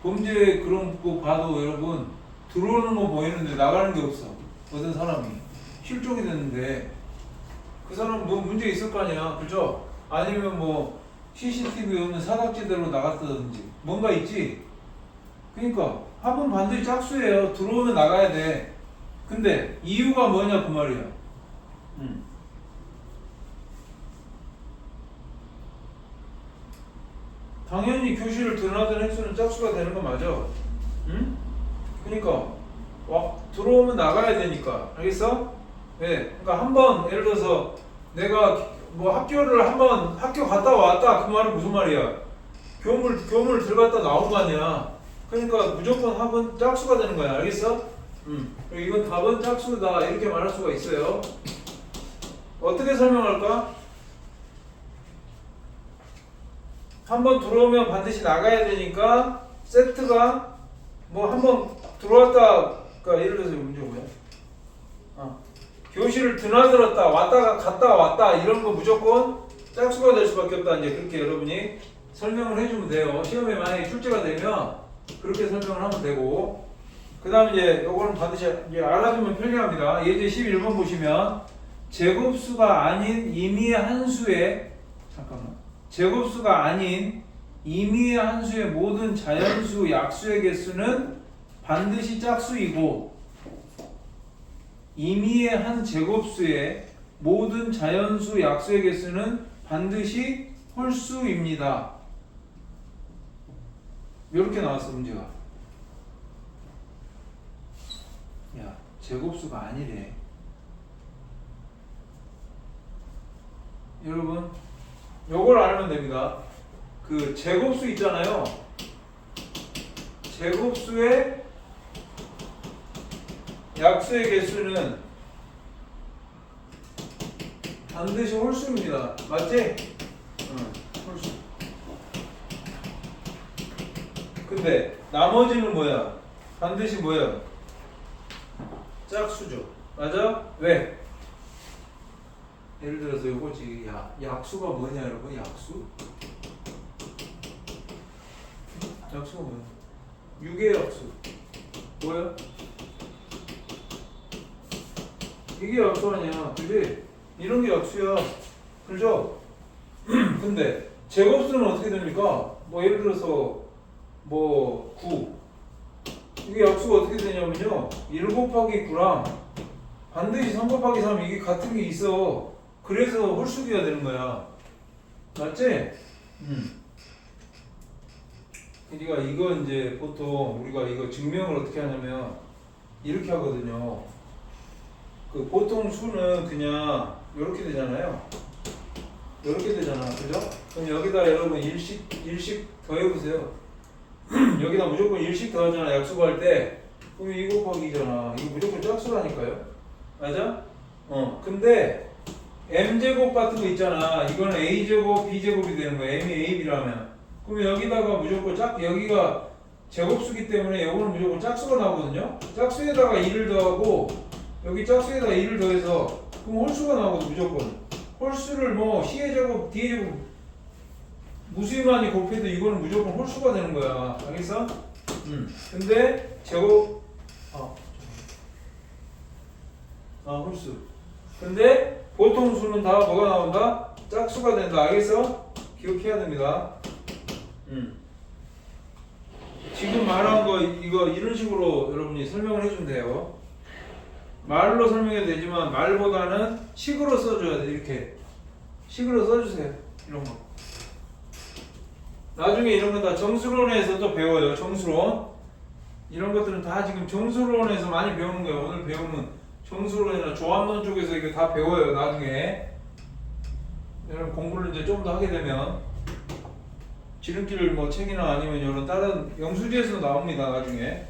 범죄 그런 거 봐도 여러분 들어오는 거 보이는데 나가는 게 없어. 어떤 사람이 실종이 됐는데 그 사람 뭐 문제 있을 거 아니야, 그죠? 아니면 뭐 CCTV 없는 사각지대로 나갔다든지 뭔가 있지. 그러니까 합은 반드시 짝수예요. 들어오면 나가야 돼. 근데 이유가 뭐냐 그 말이야. 당연히 교실을 드나든 횟수는 짝수가 되는 거 맞아. 응? 그러니까 들어오면 나가야 되니까. 알겠어? 네. 그러니까 한번 예를 들어서 내가 뭐 학교를 한번 학교 갔다 왔다 그 말은 무슨 말이야? 교문을 들어갔다 나온 거 아니야. 그러니까 무조건 합은 짝수가 되는 거야. 알겠어? 이건 답은 짝수다 이렇게 말할 수가 있어요. 어떻게 설명할까? 한번 들어오면 반드시 나가야 되니까 세트가 뭐 한번 들어왔다. 그러니까 예를 들어서 문제가 뭐야? 교실을 드나들었다 왔다가 갔다 왔다 이런 거 무조건 짝수가 될 수밖에 없다. 이제 그렇게 여러분이 설명을 해주면 돼요. 시험에 만약에 출제가 되면 그렇게 설명을 하면 되고, 그 다음 이제 요거는 반드시 이제 알아두면 편리합니다. 예제 11번 보시면 제곱수가 아닌 임의의 한수의 제곱수가 아닌 임의의 한수의 모든 자연수 약수의 개수는 반드시 짝수이고, 임의의 한 제곱수의 모든 자연수 약수의 개수는 반드시 홀수입니다. 이렇게 나왔어 문제가. 야, 제곱수가 아니래. 여러분, 요걸 알면 됩니다. 그 제곱수 있잖아요. 제곱수의 약수의 개수는 반드시 홀수입니다. 맞지? 응, 홀수. 근데 나머지는 뭐야? 반드시 뭐야? 짝수죠. 맞아? 왜? 예를 들어서 요거지. 약수가 뭐냐 여러분? 약수? 약수가 뭐야? 6의 약수 뭐야? 이게 약수 아니야, 그지? 이런 게 약수야, 그죠? 근데 제곱수는 어떻게 됩니까? 뭐 예를 들어서 뭐 9, 이게 약수가 어떻게 되냐면요, 1 곱하기 9랑 반드시 3 곱하기 3 이게 같은 게 있어. 그래서 홀수기가 되는 거야. 맞지? 그러니까 이거 이제 보통 우리가 이거 증명을 어떻게 하냐면 이렇게 하거든요. 그 보통 수는 그냥 이렇게 되잖아요. 이렇게 되잖아, 그죠? 그럼 여기다 여러분 일씩 더해보세요. 여기다 무조건 일씩 더하잖아, 약수 구할 때. 그럼 2 곱하기잖아. 이거 무조건 짝수라니까요. 맞아? 근데 m제곱 같은 거 있잖아. 이거는 a제곱, b제곱이 되는 거야. m이 a, b라면. 그럼 여기다가 무조건 여기가 제곱수기 때문에 요거는 무조건 짝수가 나오거든요. 짝수에다가 2를 더하고 여기 짝수에다가 2를 더해서 그럼 홀수가 나오거든, 무조건. 홀수를 뭐 c의 제곱, d의 제곱 무수히많이 곱해도 이거는 무조건 홀수가 되는 거야. 알겠어? 근데 제곱 홀수. 근데 보통 수는 다 뭐가 나온다? 짝수가 된다. 알겠어? 기억해야 됩니다. 지금 말한 거 이거 이런 식으로 여러분이 설명을 해주면 돼요. 말로 설명해도 되지만 말보다는 식으로 써줘야 돼. 이렇게 식으로 써주세요. 이런 거. 나중에 이런 건 다 정수론에서 또 배워요. 정수론. 이런 것들은 다 지금 정수론에서 많이 배우는 거예요. 오늘 배우는 정수론이나 조합론 쪽에서 이거 다 배워요. 나중에 여러분 공부를 이제 좀 더 하게 되면 지름길 뭐 책이나 아니면 이런 다른 영수지에서 나옵니다. 나중에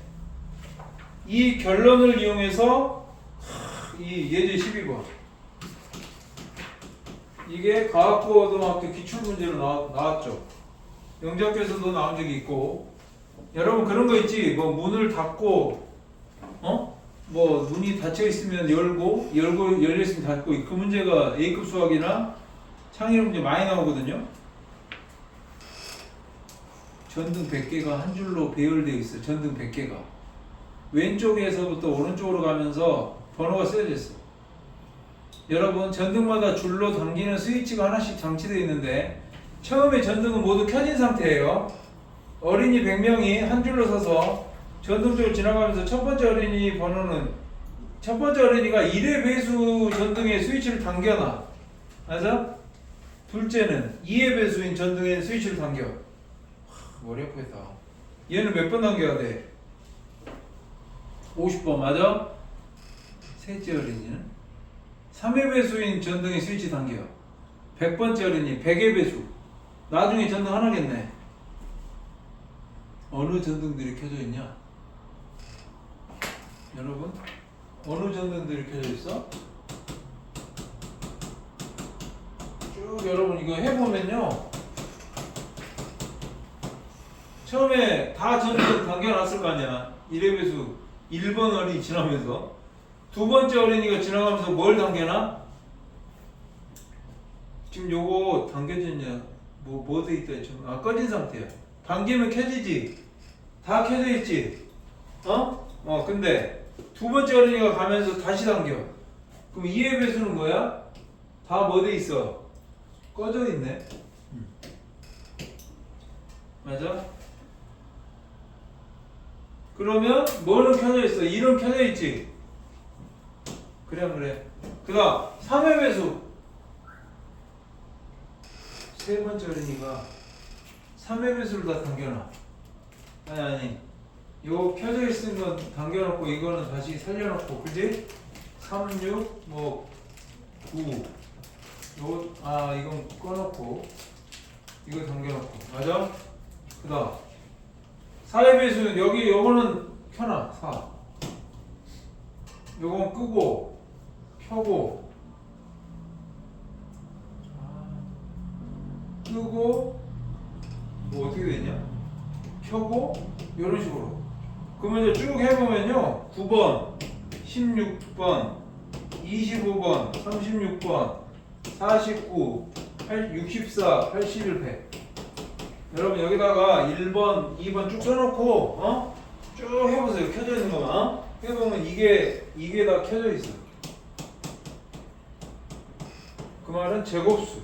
이 결론을 이용해서 이 예제 12번 이게 과학고등학교 기출문제로 나왔죠. 영재학교에서도 나온 적이 있고. 여러분 그런 거 있지. 뭐 문을 닫고 뭐 문이 닫혀 있으면 열고 열려 있으면 닫고. 그 문제가 A급 수학이나 창의력 문제 많이 나오거든요. 전등 100개가 한 줄로 배열되어 있어. 전등 100개가 왼쪽에서부터 오른쪽으로 가면서 번호가 쓰여져 있어. 여러분 전등마다 줄로 당기는 스위치가 하나씩 장치되어 있는데 처음에 전등은 모두 켜진 상태예요. 어린이 100명이 한 줄로 서서 전등 쪽을 지나가면서 첫 번째 어린이 번호는 첫 번째 어린이가 1의 배수 전등의 스위치를 당겨놔. 맞아? 둘째는 2의 배수인 전등의 스위치를 당겨. 머리 아프겠다. 얘는 몇 번 당겨야 돼? 50번. 맞아? 셋째 어린이는 3의 배수인 전등의 스위치 당겨. 100번째 어린이 100의 배수. 나중에 전등 하나겠네. 어느 전등들이 켜져 있냐? 여러분 어느 전등들이 켜져 있어? 쭉 여러분 이거 해보면요, 처음에 다 전등 당겨놨을 거 아니야. 1의 배수 1번 어린이 지나면서 두 번째 어린이가 지나가면서 뭘 당겨놔? 지금 요거 당겨져 있냐? 뭐 돼 있다 했죠? 아, 꺼진 상태야. 당기면 켜지지. 다 켜져 있지. 근데 두 번째 어린이가 가면서 다시 당겨. 그럼 2의 배수는 뭐야? 다 뭐 돼 있어? 꺼져 있네. 맞아? 그러면 뭐는 켜져 있어? 1은 켜져 있지. 그래. 그 다음 3의 배수. 세 번째 어린이가 3의 배수를 다 당겨놔. 아니 요 켜져 있는 건 당겨놓고 이거는 다시 살려놓고, 그지? 3, 6, 9 이건 꺼놓고 이거 당겨놓고. 맞아? 그 다음 4의 배수는 여기 요거는 켜놔. 4 요건 끄고 켜고 끄고 뭐 어떻게 되냐? 켜고 이런 식으로. 그러면 이제 쭉 해보면요, 9번, 16번, 25번, 36번, 49, 64, 81, 100. 여러분 여기다가 1번, 2번 쭉 써놓고 쭉 해보세요. 켜져 있는 거만 해보면 이게 다 켜져 있어. 그 말은 제곱수.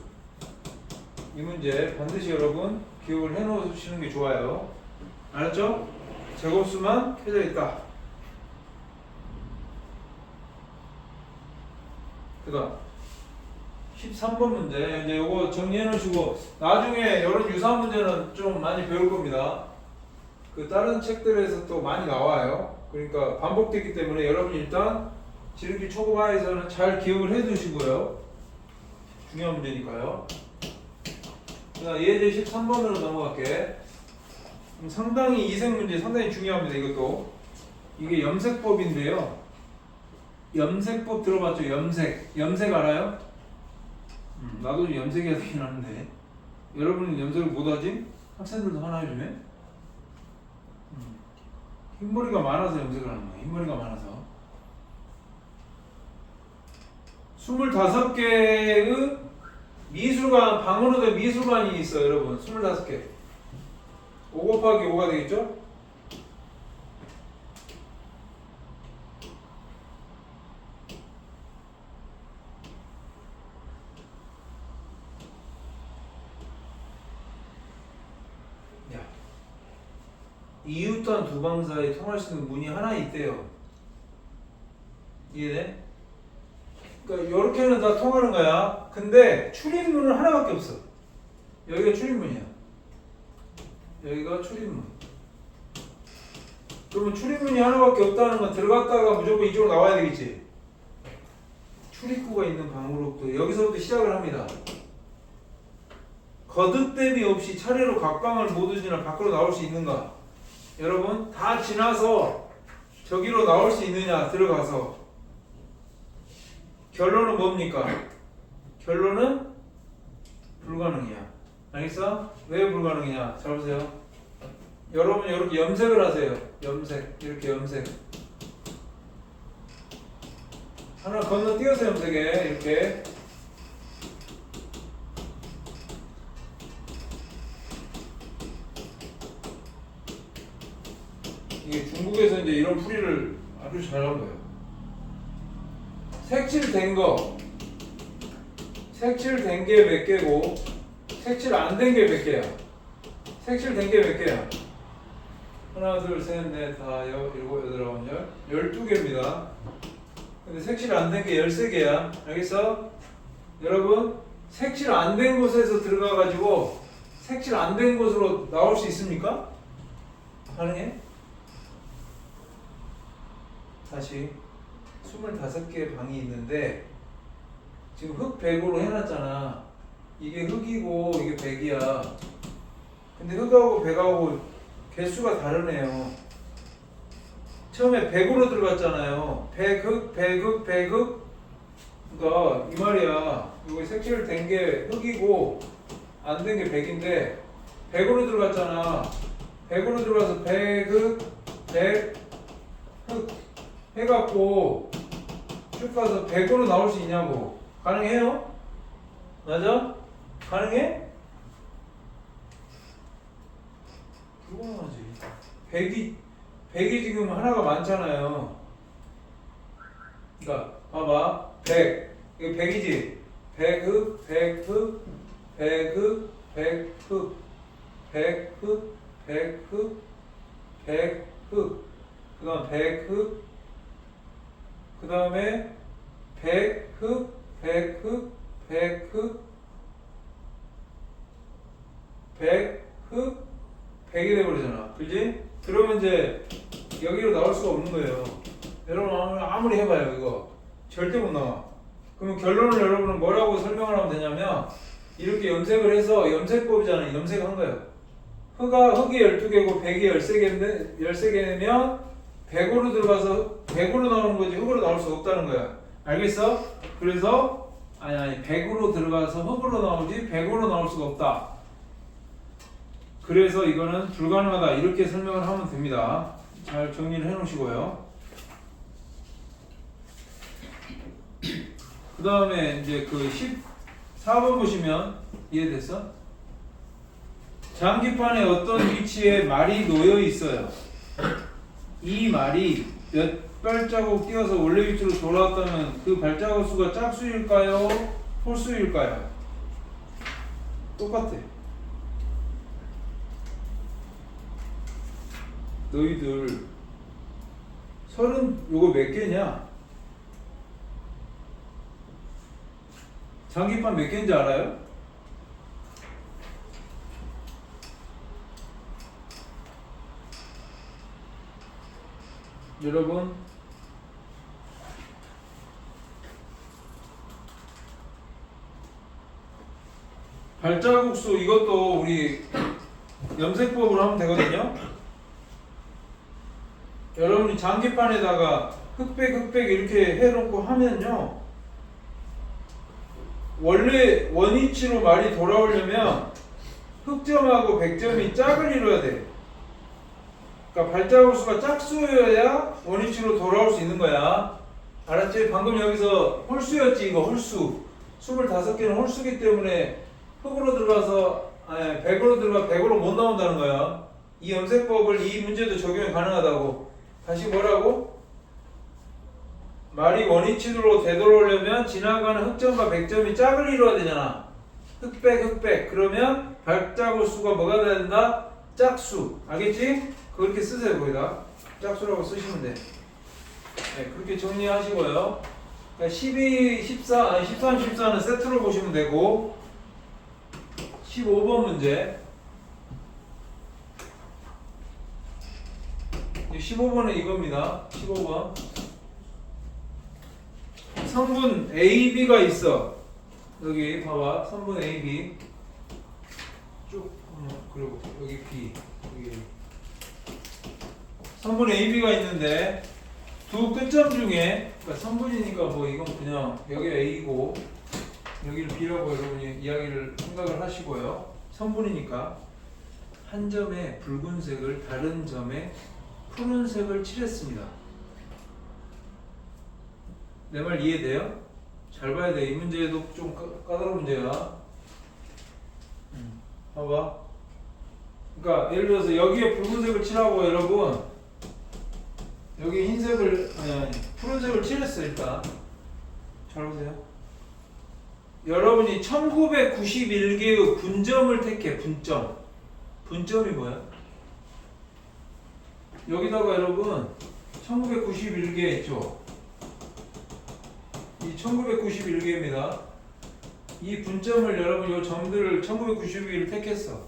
이 문제 반드시 여러분 기억을 해 놓으시는 게 좋아요. 알았죠? 제곱수만 켜져 있다. 그 다음 13번 문제. 이제 요거 정리해 놓으시고 나중에 이런 유사한 문제는 좀 많이 배울 겁니다. 그 다른 책들에서 또 많이 나와요. 그러니까 반복됐기 때문에 여러분이 일단 지름길 초급화에서는 잘 기억을 해 두시고요. 중요한 문제니까요. 자, 예제 13번으로 넘어갈게. 상당히 이색 문제 상당히 중요합니다. 이것도. 이게 염색법인데요. 염색법 들어봤죠? 염색 알아요? 나도 좀 염색해야 되긴 하는데 여러분은 염색을 못하지? 학생들도 하나 해주네? 흰머리가 많아서 염색을 하는 거야. 흰머리가 많아서 25개의 미술관, 방으로 된 미술관이 있어요. 여러분 25개 5 곱하기 5가 되겠죠? 야, 이웃단 두 방 사이 통할 수 있는 문이 하나 있대요. 이해돼? 그러니까 요렇게는 다 통하는 거야. 근데 출입문은 하나밖에 없어. 여기가 출입문이야. 여기가 출입문. 그러면 출입문이 하나밖에 없다는 건 들어갔다가 무조건 이쪽으로 나와야 되겠지. 출입구가 있는 방으로부터 여기서부터 시작을 합니다. 거듭 대비 없이 차례로 각 방을 모두 지나 밖으로 나올 수 있는가? 여러분 다 지나서 저기로 나올 수 있느냐? 들어가서. 결론은 뭡니까? 결론은 불가능이야. 알겠어? 왜 불가능이냐? 잘 보세요. 여러분 이렇게 염색을 하세요. 염색. 이렇게 염색. 하나 건너뛰어서 염색해. 이렇게. 이게 중국에서 이제 이런 풀이를 아주 잘한 거예요. 색칠된 거, 색칠된 게 몇 개고, 색칠 안 된 게 몇 개야? 색칠된 게 몇 개야? 하나, 둘, 셋, 넷, 다, 일곱, 여덟, 아홉, 12개입니다. 근데 색칠 안 된 게 13개야. 알겠어? 여러분, 색칠 안 된 곳에서 들어가가지고, 색칠 안 된 곳으로 나올 수 있습니까? 가능해? 다시. 25개의 방이 있는데 지금 흙 100으로 해놨잖아. 이게 흙이고 이게 100이야. 근데 흙하고 100하고 개수가 다르네요. 처음에 100으로 들어갔잖아요. 100흙, 100흙, 100흙. 그러니까 이 말이야. 이거 색칠된 게 흙이고 안 된 게 100인데 100으로 들어갔잖아. 100으로 들어가서 100흙, 100 흙 해갖고 쭉 가서 100으로 나올 수 있냐고. 가능해요? 맞아? 가능해? 불가능하지. 100이 지금 하나가 많잖아요. 그러니까 봐봐 100 이거 100이지 100흑 100흑 100흑 100흑 100흑 100흑 100흑 그 다음 100흑 그 다음에 100흑 100흑 100흑 100흑 100이 돼버리잖아 그지? 그러면 이제 여기로 나올 수가 없는 거예요. 여러분 아무리 해봐요 이거 절대 못 나와. 그러면 결론을 여러분은 뭐라고 설명을 하면 되냐면 이렇게 염색을 해서 염색법이잖아요. 염색한 거예요. 흑이 12개고 100이 13개면 100으로 들어가서 100으로 나오는 거지 흑으로 나올 수 없다는 거야. 알겠어? 그래서 아니 100으로 들어가서 흑으로 나오지 100으로 나올 수가 없다. 그래서 이거는 불가능하다 이렇게 설명을 하면 됩니다. 잘 정리를 해 놓으시고요. 그 다음에 이제 그 14번 보시면 이해됐어? 장기판에 어떤 위치에 말이 놓여 있어요. 이 말이 몇 발자국 뛰어서 원래 위치로 돌아왔다면 그 발자국 수가 짝수일까요? 홀수일까요? 똑같아. 너희들 30 요거 몇 개냐? 장기판 몇 개인지 알아요? 여러분 발자국 수 이것도 우리 염색법으로 하면 되거든요. 여러분이 장기판에다가 흑백 이렇게 해놓고 하면요 원래 원위치로 말이 돌아오려면 흑점하고 백점이 짝을 이뤄야 돼. 그러니까 발자국 수가 짝수여야 원위치로 돌아올 수 있는 거야. 알았지? 방금 여기서 홀수였지 이거 홀수 25개는 홀수기 때문에 흑으로 들어가서 아니 100으로 들어가 100으로 못 나온다는 거야. 이 염색법을 이 문제도 적용이 가능하다고. 다시 뭐라고? 말이 원위치로 되돌아오려면 지나가는 흑점과 백점이 짝을 이루어야 되잖아. 흑백 그러면 발자국 수가 뭐가 돼야 된다? 짝수. 알겠지? 그렇게 쓰세요 거기다. 짝수라고 쓰시면 돼. 네, 그렇게 정리하시고요. 그러니까 12, 14, 아니 13, 14는 세트로 보시면 되고 15번 문제 15번은 이겁니다. 15번 성분 A, B가 있어. 여기 봐봐. 성분 A, B 쭉 그리고 여기 B 여기 성분 A, B가 있는데 두 끝점 중에 그러니까 성분이니까 뭐 이건 그냥 여기가 A고 여기를 B라고 여러분이 이야기를 생각을 하시고요. 성분이니까 한 점에 붉은색을 다른 점에 푸른색을 칠했습니다. 내 말 이해돼요? 잘 봐야 돼. 이 문제도 좀 까다로운 문제야. 봐봐. 그러니까 예를 들어서 여기에 붉은색을 칠하고 여러분 여기 흰색을 아니 푸른색을 칠했어. 일단 잘 보세요. 여러분이 1991개의 분점을 택해. 분점이 뭐야? 여기다가 여러분 1991개 있죠? 이 1991개입니다. 이 분점을 여러분 이 점들을 1991을 택했어.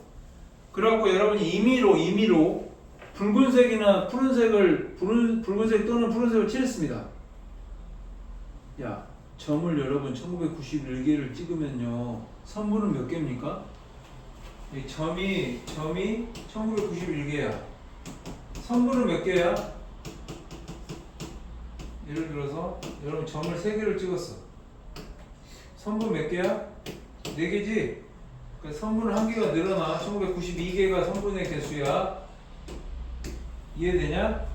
그래갖고 여러분이 임의로 붉은색이나 푸른색을 붉은색 또는 푸른색을 칠했습니다. 야, 점을 여러분 1991개를 찍으면요 선분은 몇 개입니까? 이 점이 1991개야. 선분은 몇 개야? 예를 들어서 여러분 점을 3개를 찍었어. 선분 몇 개야? 4개지? 그 선분은 1개가 늘어나. 1992개가 선분의 개수야. 이해되냐?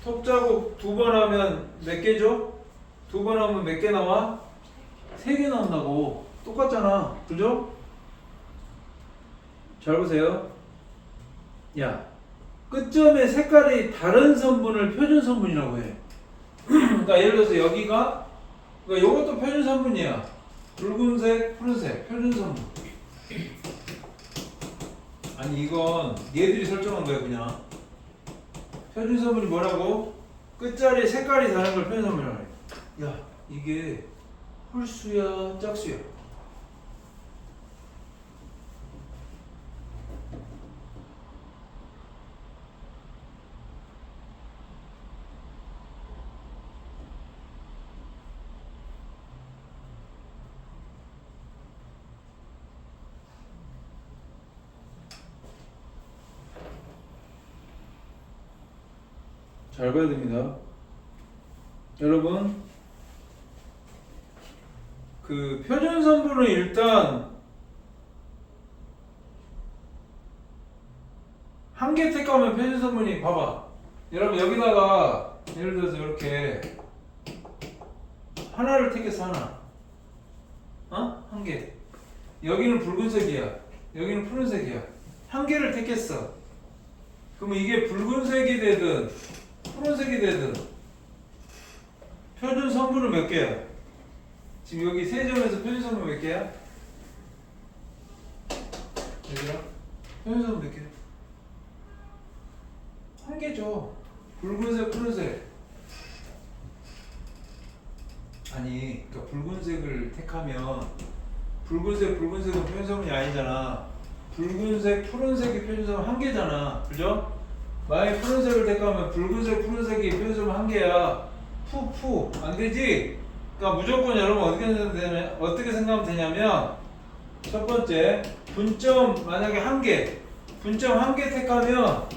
톱자국 2번 하면 몇 개죠? 2번 하면 몇 개 나와? 3개 나온다고. 똑같잖아. 그죠? 잘 보세요. 야, 끝점의 색깔이 다른 선분을 표준 선분이라고 해. 그러니까 예를 들어서 여기가, 그러니까 이것도 표준 선분이야. 붉은색, 푸른색, 표준 선분. 아니 이건 얘들이 설정한 거야 그냥. 표준 선분이 뭐라고? 끝자리 색깔이 다른 걸 표준 선분이라고 해. 야, 이게 홀수야, 짝수야? 잘 봐야 됩니다. 여러분, 그 표준 선분은 일단 한 개 택하면 표준 선분이 봐봐. 여러분 여기다가 예를 들어서 이렇게 하나를 택했어 하나. 한 개. 여기는 붉은색이야. 여기는 푸른색이야. 한 개를 택했어. 그러면 이게 붉은색이 되든 푸른색이 되든 표준 선분은 몇 개야? 지금 여기 세 점에서 표준 선분 몇 개야? 얘들아, 표준 선분 몇 개야? 한 개죠. 붉은색, 푸른색. 아니, 그러니까 붉은색을 택하면 붉은색은 표준 선분이 아니잖아. 붉은색, 푸른색이 표준 선분 한 개잖아. 그죠? 만약에 푸른색을 택하면 붉은색, 푸른색이 표준 선분 한 개야. 안 되지? 그러니까 무조건 여러분 어떻게 생각하면 되냐면 첫 번째 분점 만약에 한 개, 분점 한 개 택하면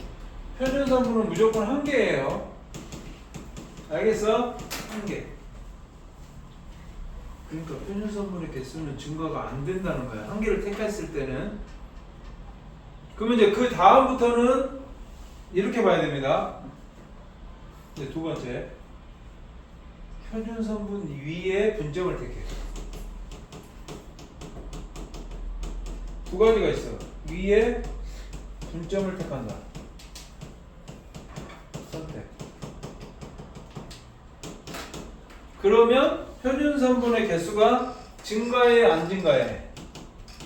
표준 선분은 무조건 한 개예요. 알겠어? 한 개. 그러니까 표준 선분의 개수는 증가가 안 된다는 거야. 한 개를 택했을 때는. 그러면 이제 그 다음부터는 이렇게 봐야 됩니다. 이제 두 번째. 표준 선분 위에 분점을 택해. 두 가지가 있어. 위에 분점을 택한다. 선택. 그러면 표준 선분의 개수가 증가해 안 증가해?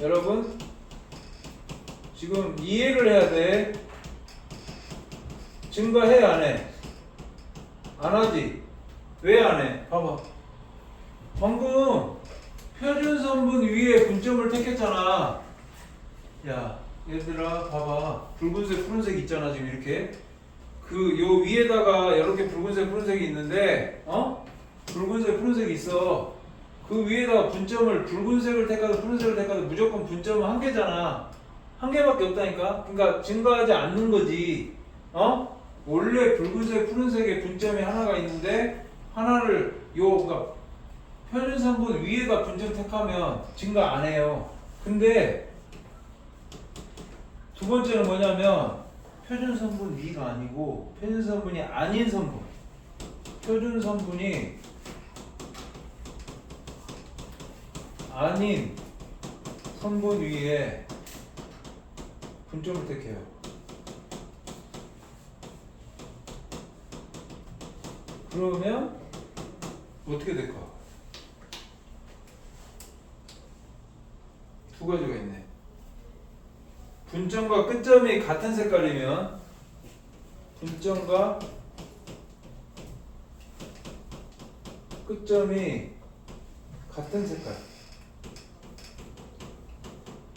여러분 지금 이해를 해야 돼. 증가해 안 해? 안 하지? 왜 안 해? 봐봐. 방금 표준 선분 위에 분점을 택했잖아. 야, 얘들아 봐봐. 붉은색, 푸른색 있잖아 지금 이렇게. 그 요 위에다가 이렇게 붉은색, 푸른색이 있는데, 붉은색, 푸른색이 있어. 그 위에다가 분점을 붉은색을 택하든 푸른색을 택하든 무조건 분점은 한 개잖아. 한 개밖에 없다니까. 그러니까 증가하지 않는 거지. 원래 붉은색, 푸른색의 분점이 하나가 있는데 하나를 그러니까 표준 선분 위에다 분점 택하면 증가 안 해요. 근데 두 번째는 뭐냐면 표준 선분 위가 아니고 표준 선분이 아닌 선분. 표준 선분이 아닌 선분 위에 분점을 택해요. 그러면 어떻게 될까? 두 가지가 있네. 분점과 끝점이 같은 색깔이면 분점과 끝점이 같은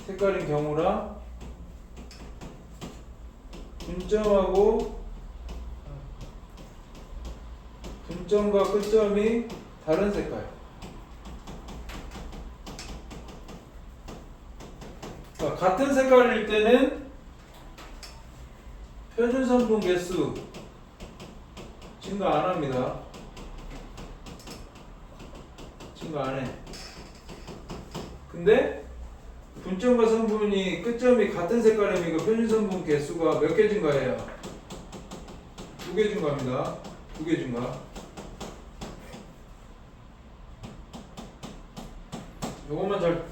색깔인 경우랑 분점과 끝점이 다른 색깔. 그러니까 같은 색깔일 때는 표준 선분 개수 증가 안 합니다. 증가 안 해. 근데 분점과 선분이 끝점이 같은 색깔이면 그 표준 선분 개수가 몇 개 증가해요? 2개 증가합니다. 2개 증가. 요것만 잘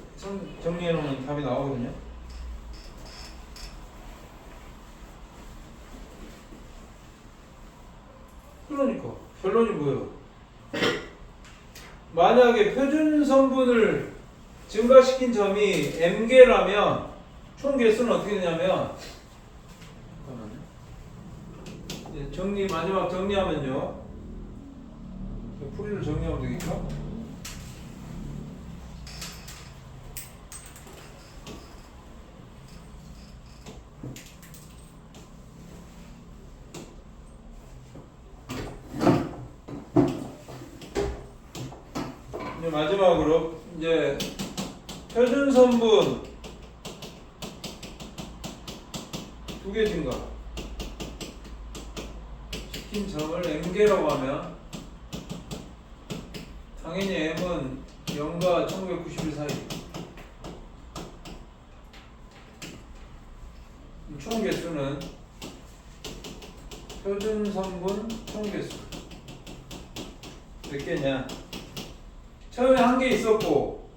정리해 놓으면 답이 나오거든요. 그러니까 결론이 뭐예요? 만약에 표준 성분을 증가시킨 점이 m개라면 총 개수는 어떻게 되냐면 잠깐만요. 마지막 정리하면요. 풀이를 정리하면 되겠죠? 이제 마지막으로 이제 표준 성분 2개 증가 시킨 점을 m개라고 하면 당연히 m은 0과 1991 사이. 총 개수는 표준 성분 총 개수 몇 개냐? 처음에 1개 있었고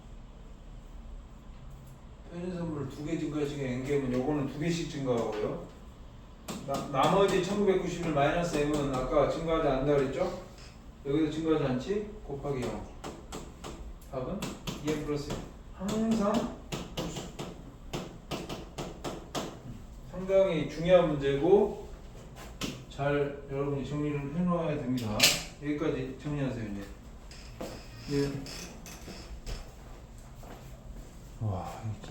표준 성분을 2개 증가시킨 n개면 요거는 2개씩 증가하고요. 나머지 1991 마이너스 m은 아까 증가하지 않는다 그랬죠? 여기도 증가하지 않지? 곱하기 0. 답은 2m 플러스 0. 항상 홀수. 상당히 중요한 문제고 잘 여러분이 정리를 해놓아야 됩니다. 여기까지 정리하세요 이제. 예. 와, 진짜.